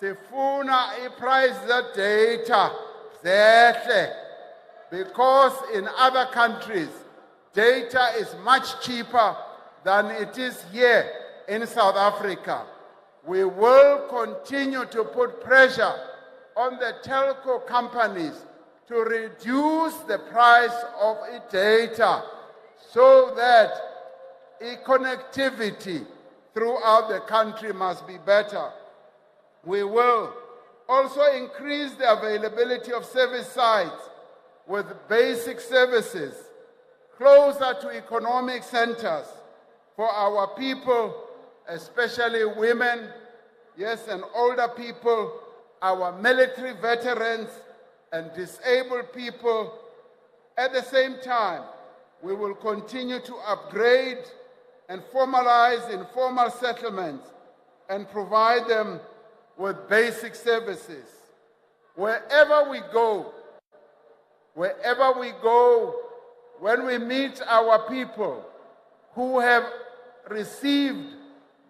Sifuna i-price that data zehle, because in other countries, data is much cheaper than it is here in South Africa. We will continue to put pressure on the telco companies to reduce the price of data so that connectivity throughout the country must be better. We will also increase the availability of service sites with basic services closer to economic centers for our people, especially women, yes, and older people, our military veterans, and disabled people. At the same time, we will continue to upgrade and formalize informal settlements and provide them with basic services. Wherever we go, when we meet our people who have received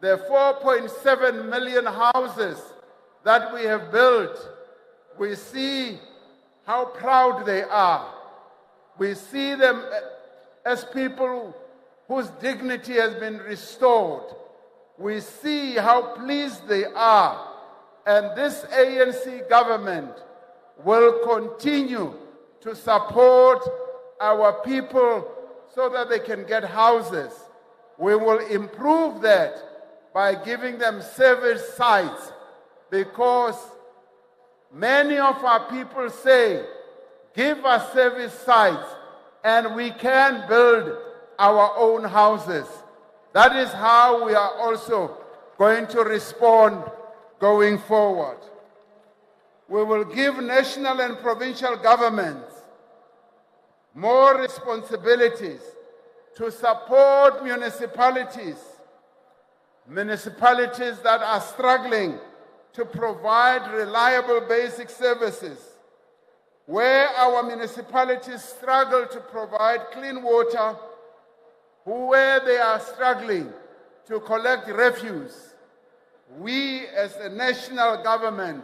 the 4.7 million houses that we have built, We see how proud they are. We see them as people whose dignity has been restored. We see how pleased they are. And this ANC government will continue to support our people so that they can get houses. We will improve that by giving them service sites, because many of our people say, give us service sites and we can build our own houses. That is how we are also going to respond going forward. We will give national and provincial governments more responsibilities to support municipalities that are struggling to provide reliable basic services. Where our municipalities struggle to provide clean water, where they are struggling to collect refuse, we as a national government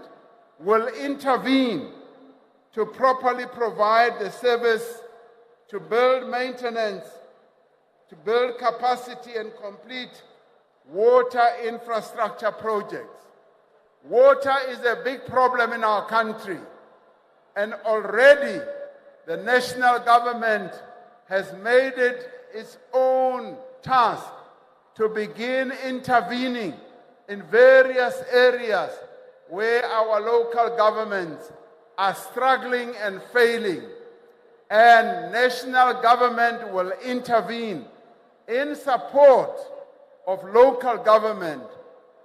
will intervene to properly provide the service, to build maintenance, to build capacity and complete water infrastructure projects. Water is a big problem in our country, and already the national government has made it its own task to begin intervening in various areas where our local governments are struggling and failing. And national government will intervene in support of local government.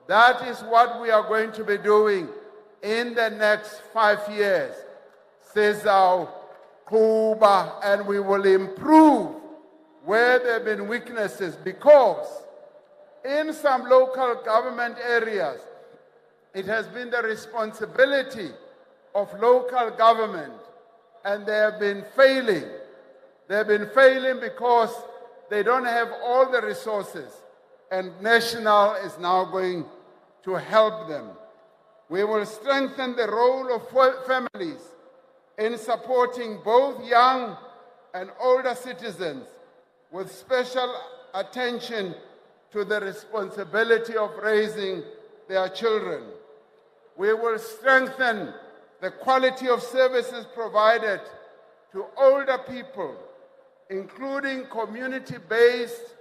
That is what we are going to be doing in the next 5 years. Says our Kuba, and we will improve where there have been weaknesses, because in some local government areas, it has been the responsibility of local government, and they have been failing. They have been failing because they don't have all the resources, and national is now going to help them. We will strengthen the role of families in supporting both young and older citizens, with special attention to the responsibility of raising their children. We will strengthen the quality of services provided to older people, including community-based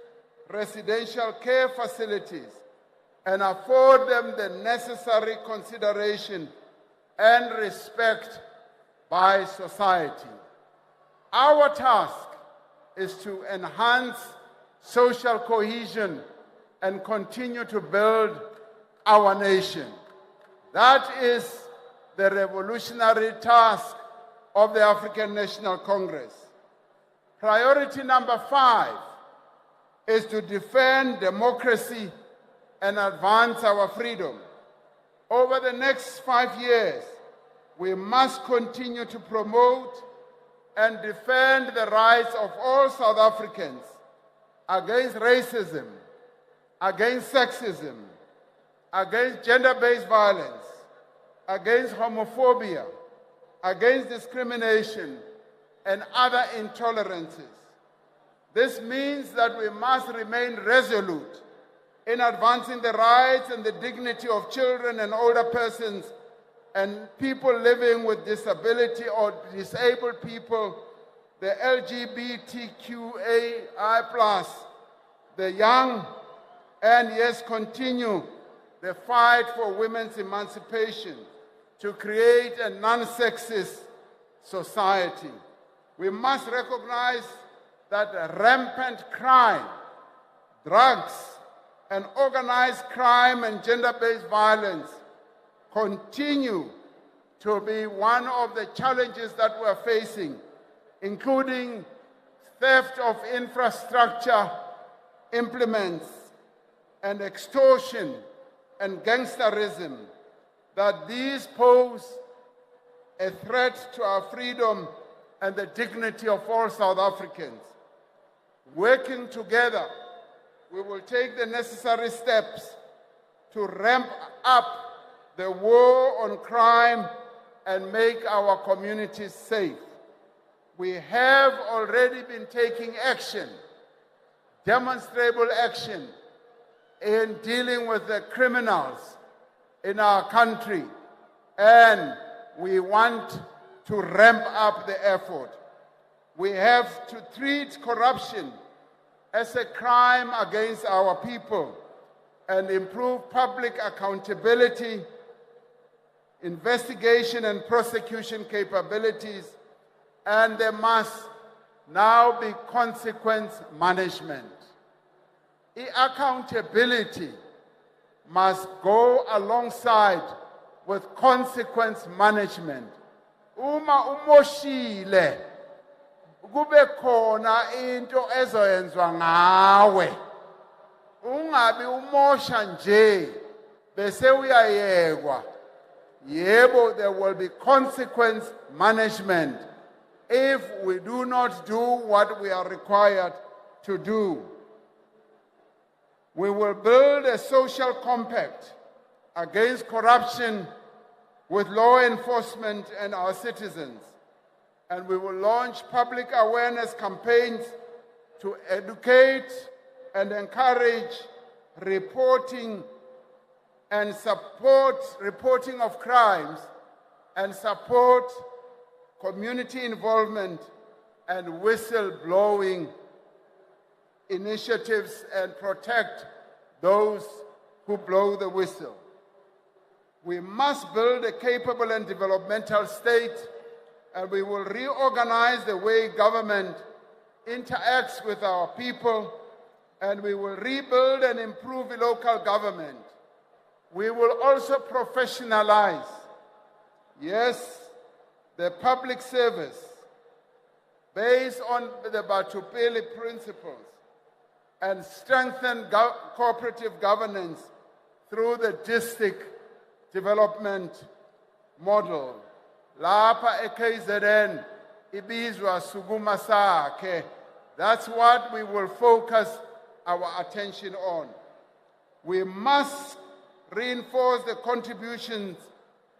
residential care facilities, and afford them the necessary consideration and respect by society. Our task is to enhance social cohesion and continue to build our nation. That is the revolutionary task of the African National Congress. Priority number 5 is to defend democracy and advance our freedom. Over the next 5 years, we must continue to promote and defend the rights of all South Africans against racism, against sexism, against gender-based violence, against homophobia, against discrimination, and other intolerances. This means that we must remain resolute in advancing the rights and the dignity of children and older persons and people living with disability or disabled people, the LGBTQAI+, the young, and yes, continue the fight for women's emancipation to create a non-sexist society. We must recognize that rampant crime, drugs, and organized crime and gender-based violence continue to be one of the challenges that we're facing, including theft of infrastructure implements and extortion and gangsterism, that these pose a threat to our freedom and the dignity of all South Africans. Working together, we will take the necessary steps to ramp up the war on crime and make our communities safe. We have already been taking action, demonstrable action, in dealing with the criminals in our country, and we want to ramp up the effort. We have to treat corruption as a crime against our people and improve public accountability, investigation and prosecution capabilities, and there must now be consequence management. Accountability must go alongside with consequence management. Uma umoshile kube khona into ezoyenzwa ngawe. Ungabi umosha nje bese uyayekwa. Yebo, there will be consequence management if we do not do what we are required to do. We will build a social compact against corruption with law enforcement and our citizens. And we will launch public awareness campaigns to educate and encourage reporting and support reporting of crimes and support community involvement and whistleblowing initiatives and protect those who blow the whistle. We must build a capable and developmental state, and we will reorganize the way government interacts with our people, and we will rebuild and improve local government. We will also professionalize, yes, the public service based on the Batupele principles and strengthen cooperative governance through the district development model. Lapa eKZN ibizwa suguma sakhe. That's what we will focus our attention on. We must reinforce the contributions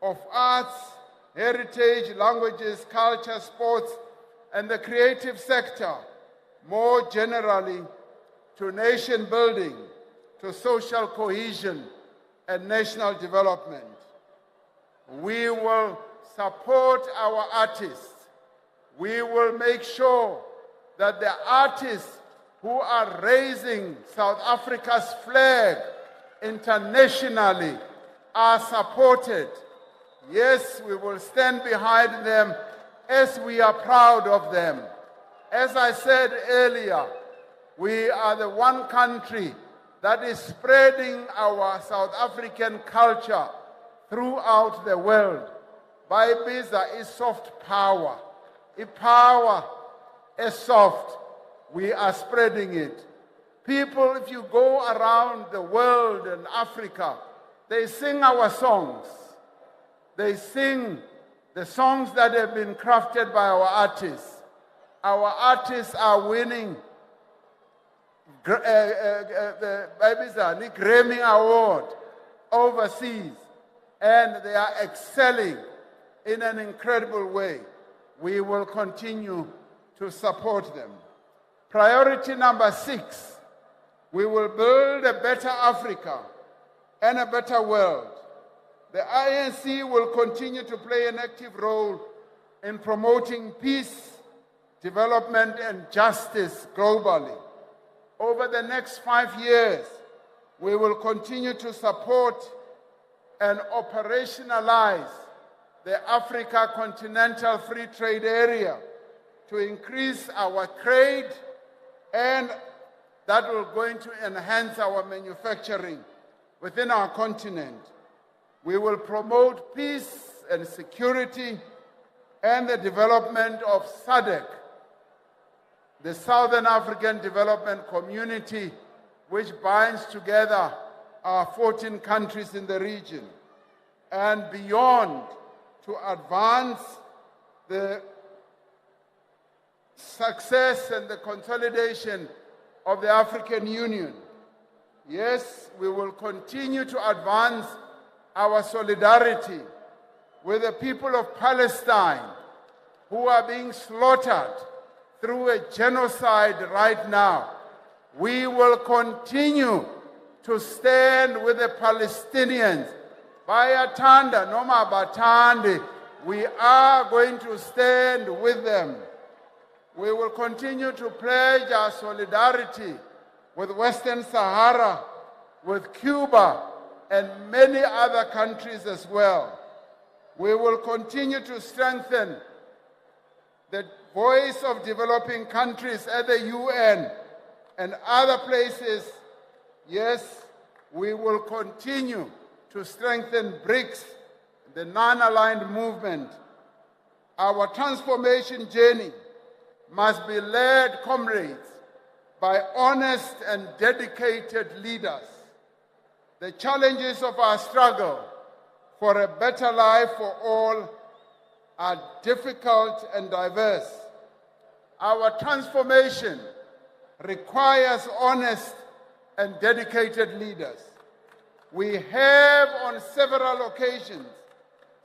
of arts, heritage, languages, culture, sports, and the creative sector more generally to nation building, to social cohesion, and national development. We will support our artists. We will make sure that the artists who are raising South Africa's flag internationally are supported. Yes, we will stand behind them as we are proud of them. As I said earlier, we are the one country that is spreading our South African culture throughout the world. Bayibiza is soft power. Power is soft. We are spreading it. People, if you go around the world and Africa, they sing our songs. They sing the songs that have been crafted by our artists. Our artists are winning the Grammy Award overseas, and they are excelling in an incredible way. We will continue to support them. Priority number 6, we will build a better Africa and a better world. The ANC will continue to play an active role in promoting peace, development, and justice globally. Over the next 5 years, we will continue to support and operationalize the Africa Continental Free Trade Area to increase our trade, and that will going to enhance our manufacturing within our continent. We will promote peace and security and the development of SADC, the Southern African Development Community, which binds together our 14 countries in the region, and beyond, to advance the success and the consolidation of the African Union. Yes, we will continue to advance our solidarity with the people of Palestine who are being slaughtered through a genocide right now. We will continue to stand with the Palestinians. Bayatanda noma batande, we are going to stand with them. We will continue to pledge our solidarity with Western Sahara, with Cuba, and many other countries as well. We will continue to strengthen the voice of developing countries at the UN and other places. Yes, we will continue to strengthen BRICS, the non-aligned movement. Our transformation journey must be led, comrades, by honest and dedicated leaders. The challenges of our struggle for a better life for all are difficult and diverse. Our transformation requires honest and dedicated leaders. We have on several occasions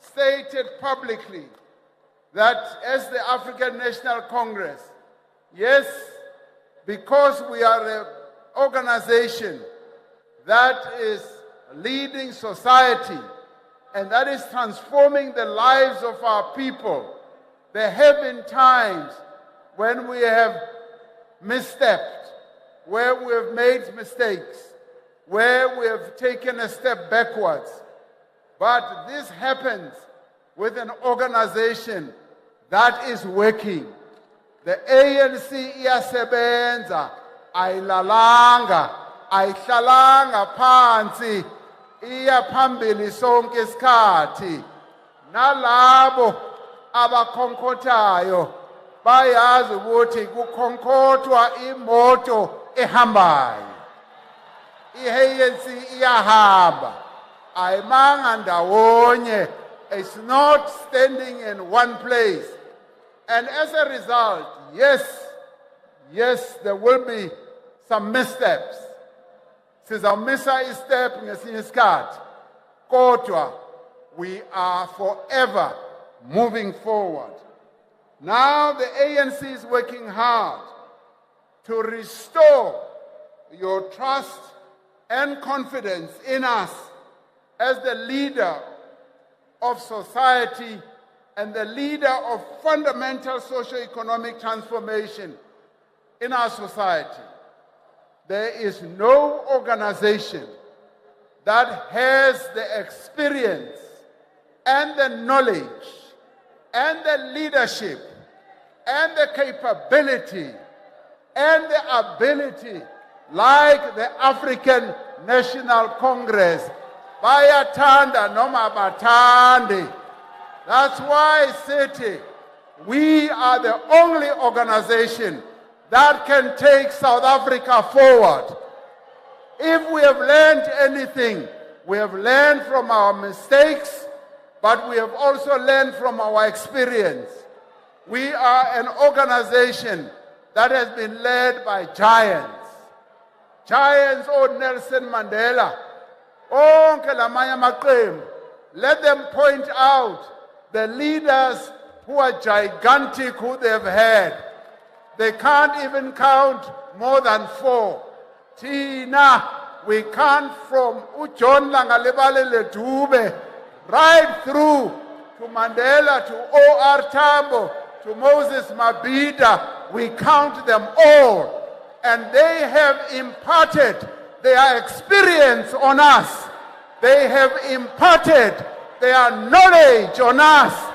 stated publicly that as the African National Congress, yes, because we are an organization that is leading society and that is transforming the lives of our people, there have been times when we have misstepped, where we have made mistakes, where we have taken a step backwards. But this happens with an organization that is working. The ANC iyasebenza, ayilalanga, ayihlalanga phansi, iya phambili sonke isikhathi. Nalabo abakhonkotayo bayazi ukuthi kukhonkotwa imoto ehambayo. I-ANC iyahamba, ayimanga ndawonye. It's not standing in one place. And as a result, yes, there will be some missteps. Sizamisa istep ngesinye isikhathi. Kodwa, we are forever moving forward. Now the ANC is working hard to restore your trust and confidence in us as the leader of society and the leader of fundamental socio-economic transformation in our society. There is no organization that has the experience and the knowledge and the leadership and the capability and the ability like the African National Congress. Bayatanda noma batandi. That's why City, we are the only organization that can take South Africa forward. If we have learned anything, we have learned from our mistakes, but we have also learned from our experience. We are an organization that has been led by giants. Giants, oh Nelson Mandela, onke lamanye amaqembu. Let them point out the leaders who are gigantic who they've had. They can't even count more than 4. Tina, we count from uJohn Langalebale Ledube right through to Mandela, to O.R. Tambo, to Moses Mabhida. We count them all. And they have imparted their experience on us. They have imparted their knowledge on us.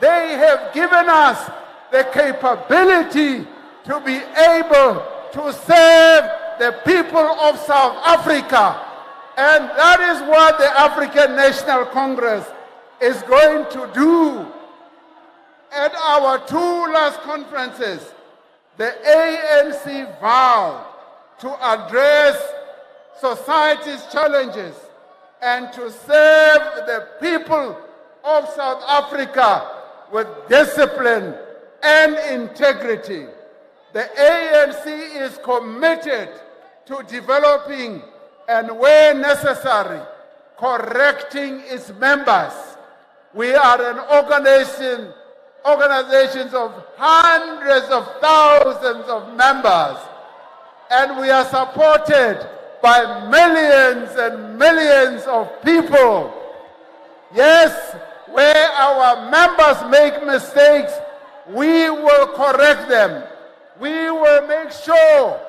They have given us the capability to be able to serve the people of South Africa. And that is what the African National Congress is going to do. At our 2 last conferences, the ANC vowed to address society's challenges and to serve the people of South Africa with discipline and integrity. The ANC is committed to developing and, where necessary, correcting its members. We are an organizations of hundreds of thousands of members, and we are supported by millions and millions of people. Yes, where our members make mistakes, we will correct them. We will make sure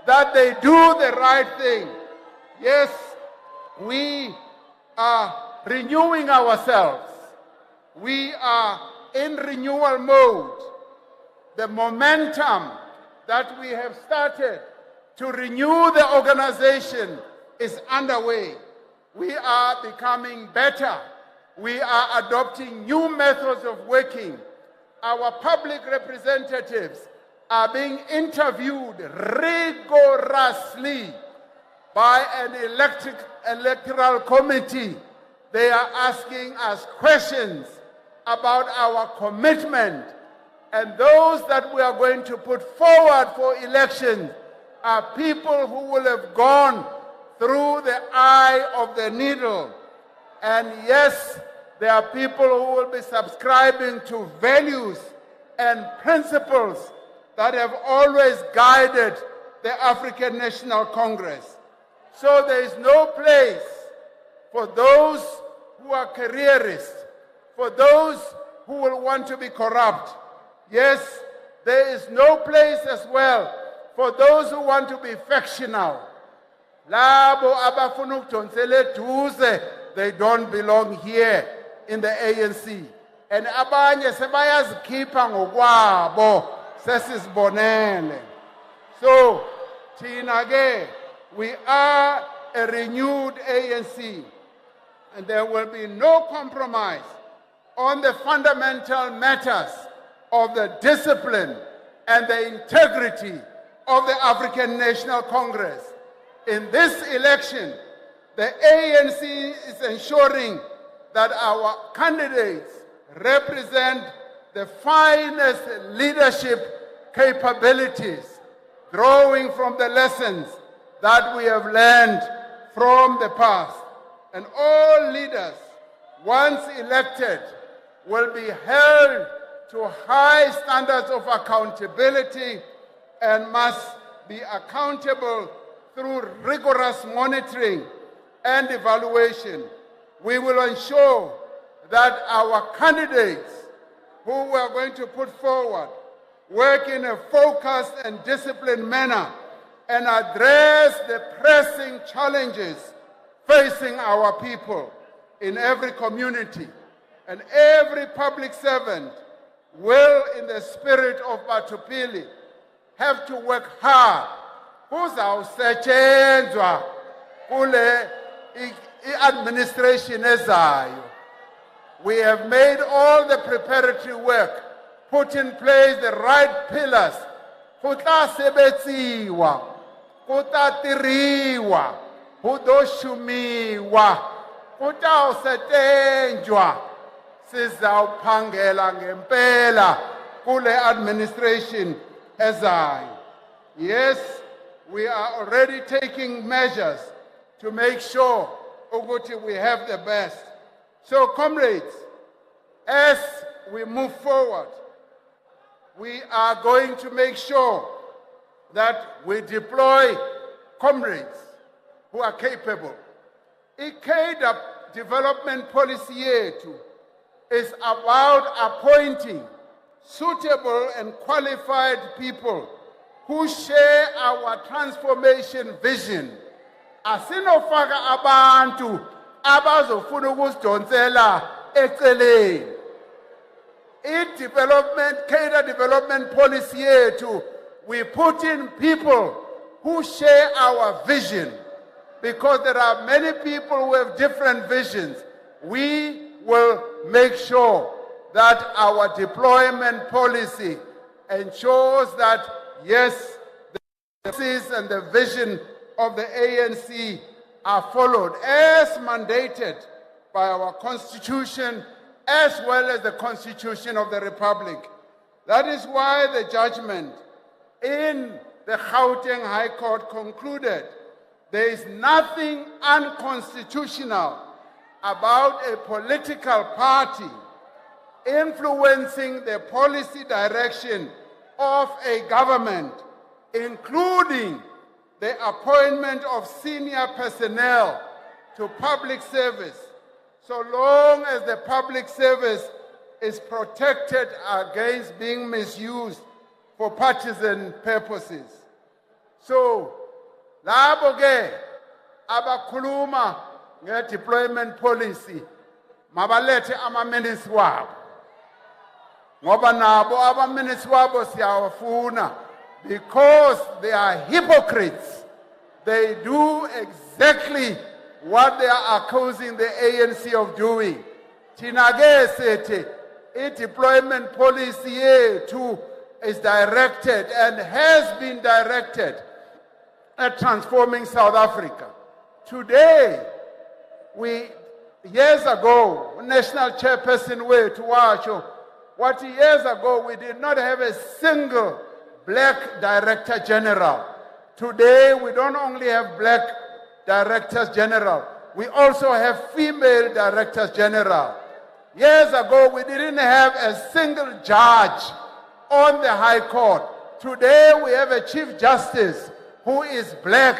that they do the right thing. Yes, we are renewing ourselves. We are in renewal mode. The momentum that we have started to renew the organization is underway. We are becoming better. We are adopting new methods of working. Our public representatives are being interviewed rigorously by an electoral committee. They are asking us questions about our commitment, and those that we are going to put forward for elections are people who will have gone through the eye of the needle. And yes, there are people who will be subscribing to values and principles that have always guided the African National Congress. So there is no place for those who are careerists, for those who will want to be corrupt. Yes, there is no place as well for those who want to be factional. Labo abafuna ukudonsela eduze, they don't belong here in the ANC. And abanye sebayazikhipha ngokwabo sesizibonele. So thina ke, we are a renewed ANC, and there will be no compromise on the fundamental matters of the discipline and the integrity of the African National Congress. In this election, the ANC is ensuring that our candidates represent the finest leadership capabilities, drawing from the lessons that we have learned from the past. And all leaders, once elected, will be held to high standards of accountability and must be accountable through rigorous monitoring and evaluation. We will ensure that our candidates who we are going to put forward work in a focused and disciplined manner and address the pressing challenges facing our people in every community. And every public servant will, in the spirit of Batupili, have to work hard. Kuzawusetshenzwa kule administration ezayo. We have made all the preparatory work, put in place the right pillars. Kutla sebetsiwa, kutla tiriwa, kudoshumiwa, kutla usetenjwa. Sizawuphangela ngempela kule administration ezayo. Yes, we are already taking measures to make sure ukuthi we have the best. So, comrades, as we move forward, we are going to make sure that we deploy comrades who are capable. ICADA development policy yethu is about appointing suitable and qualified people who share our transformation vision. Asinofaka abantu abazofuna ukusidonsela eceleni. Cadre development policy yethu, we put in people who share our vision, because there are many people who have different visions. We will make sure that our deployment policy ensures that, yes, the policies and the vision of the ANC are followed as mandated by our constitution as well as the constitution of the Republic. That is why the judgment in the Gauteng High Court concluded there is nothing unconstitutional about a political party influencing the policy direction of a government, including the appointment of senior personnel to public service, so long as the public service is protected against being misused for partisan purposes. So, labo ke abakhuluma nge-deployment policy mabalethe ama-minutes wabo, ngoba nabo ama-minutes wabo siyawafuna, because they are hypocrites. They do exactly what they are accusing the ANC of doing. Thina ke sithi i-deployment policy yethu is directed and has been directed at transforming South Africa. Today, years ago, National Chairperson wethu washo, what years ago we did not have a single black Director General. Today, we don't only have black Directors General, we also have female Directors General. Years ago, we didn't have a single judge on the High Court. Today, we have a Chief Justice who is black,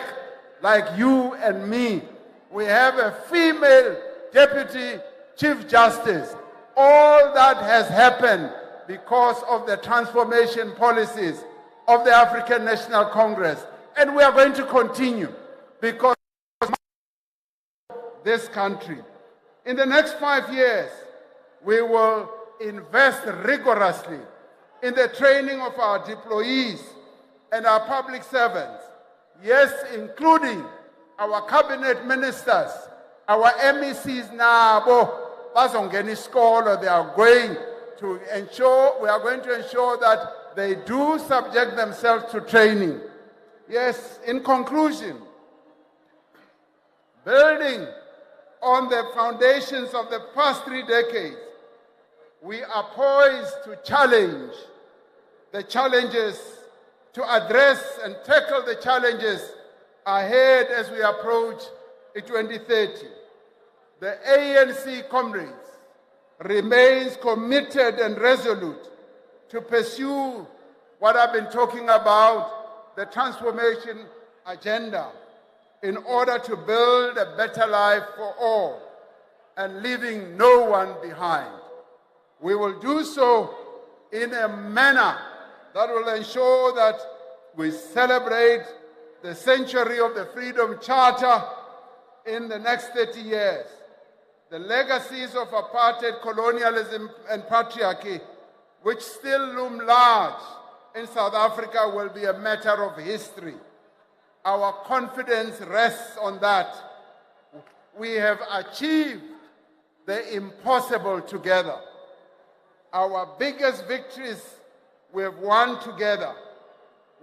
like you and me. We have a female Deputy Chief Justice. All that has happened because of the transformation policies of the African National Congress. And we are going to continue because this country. In the next 5 years, we will invest rigorously in the training of our deployees and our public servants. Yes, including our cabinet ministers, our MECs nabo bazongena isikolo. They are going to ensure, we are going to ensure that they do subject themselves to training. Yes, in conclusion, building on the foundations of the past 3 decades, we are poised to challenge the challenges, to address and tackle the challenges ahead as we approach 2030. The ANC, comrades, remains committed and resolute to pursue what I've been talking about, the transformation agenda, in order to build a better life for all and leaving no one behind. We will do so in a manner that will ensure that we celebrate the century of the Freedom Charter in the next 30 years. The legacies of apartheid, colonialism, and patriarchy, which still loom large in South Africa, will be a matter of history. Our confidence rests on that. We have achieved the impossible together. Our biggest victories we have won together.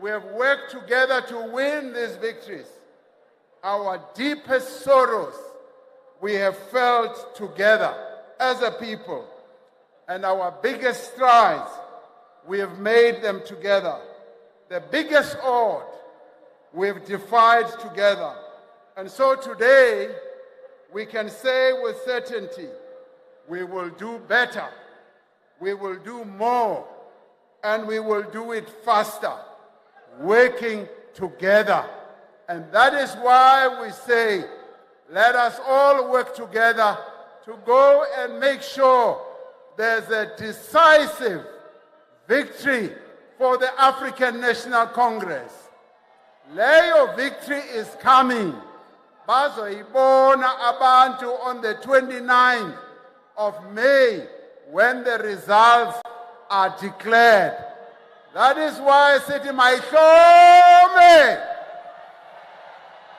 We have worked together to win these victories. Our deepest sorrows we have felt together as a people. And our biggest strides, we have made them together. The biggest odds, we have defied together. And so today, we can say with certainty, we will do better, we will do more, and we will do it faster, working together. And that is why we say, let us all work together to go and make sure there's a decisive victory for the African National Congress. Leyo victory is coming. Bazoyibona abantu on the 29th of May when the results are declared. That is why I said,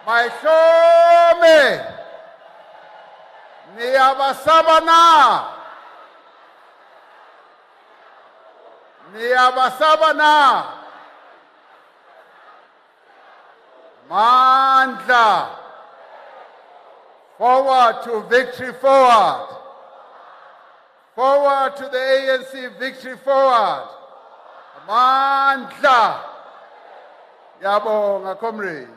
Mahlome, niyabasaba na, Mandla, forward to victory, forward. Forward to the ANC victory, forward. Mandla. Yabonga, comrades.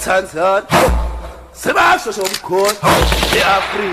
Tanzania, Sebastian Somkhona, e-Afrika.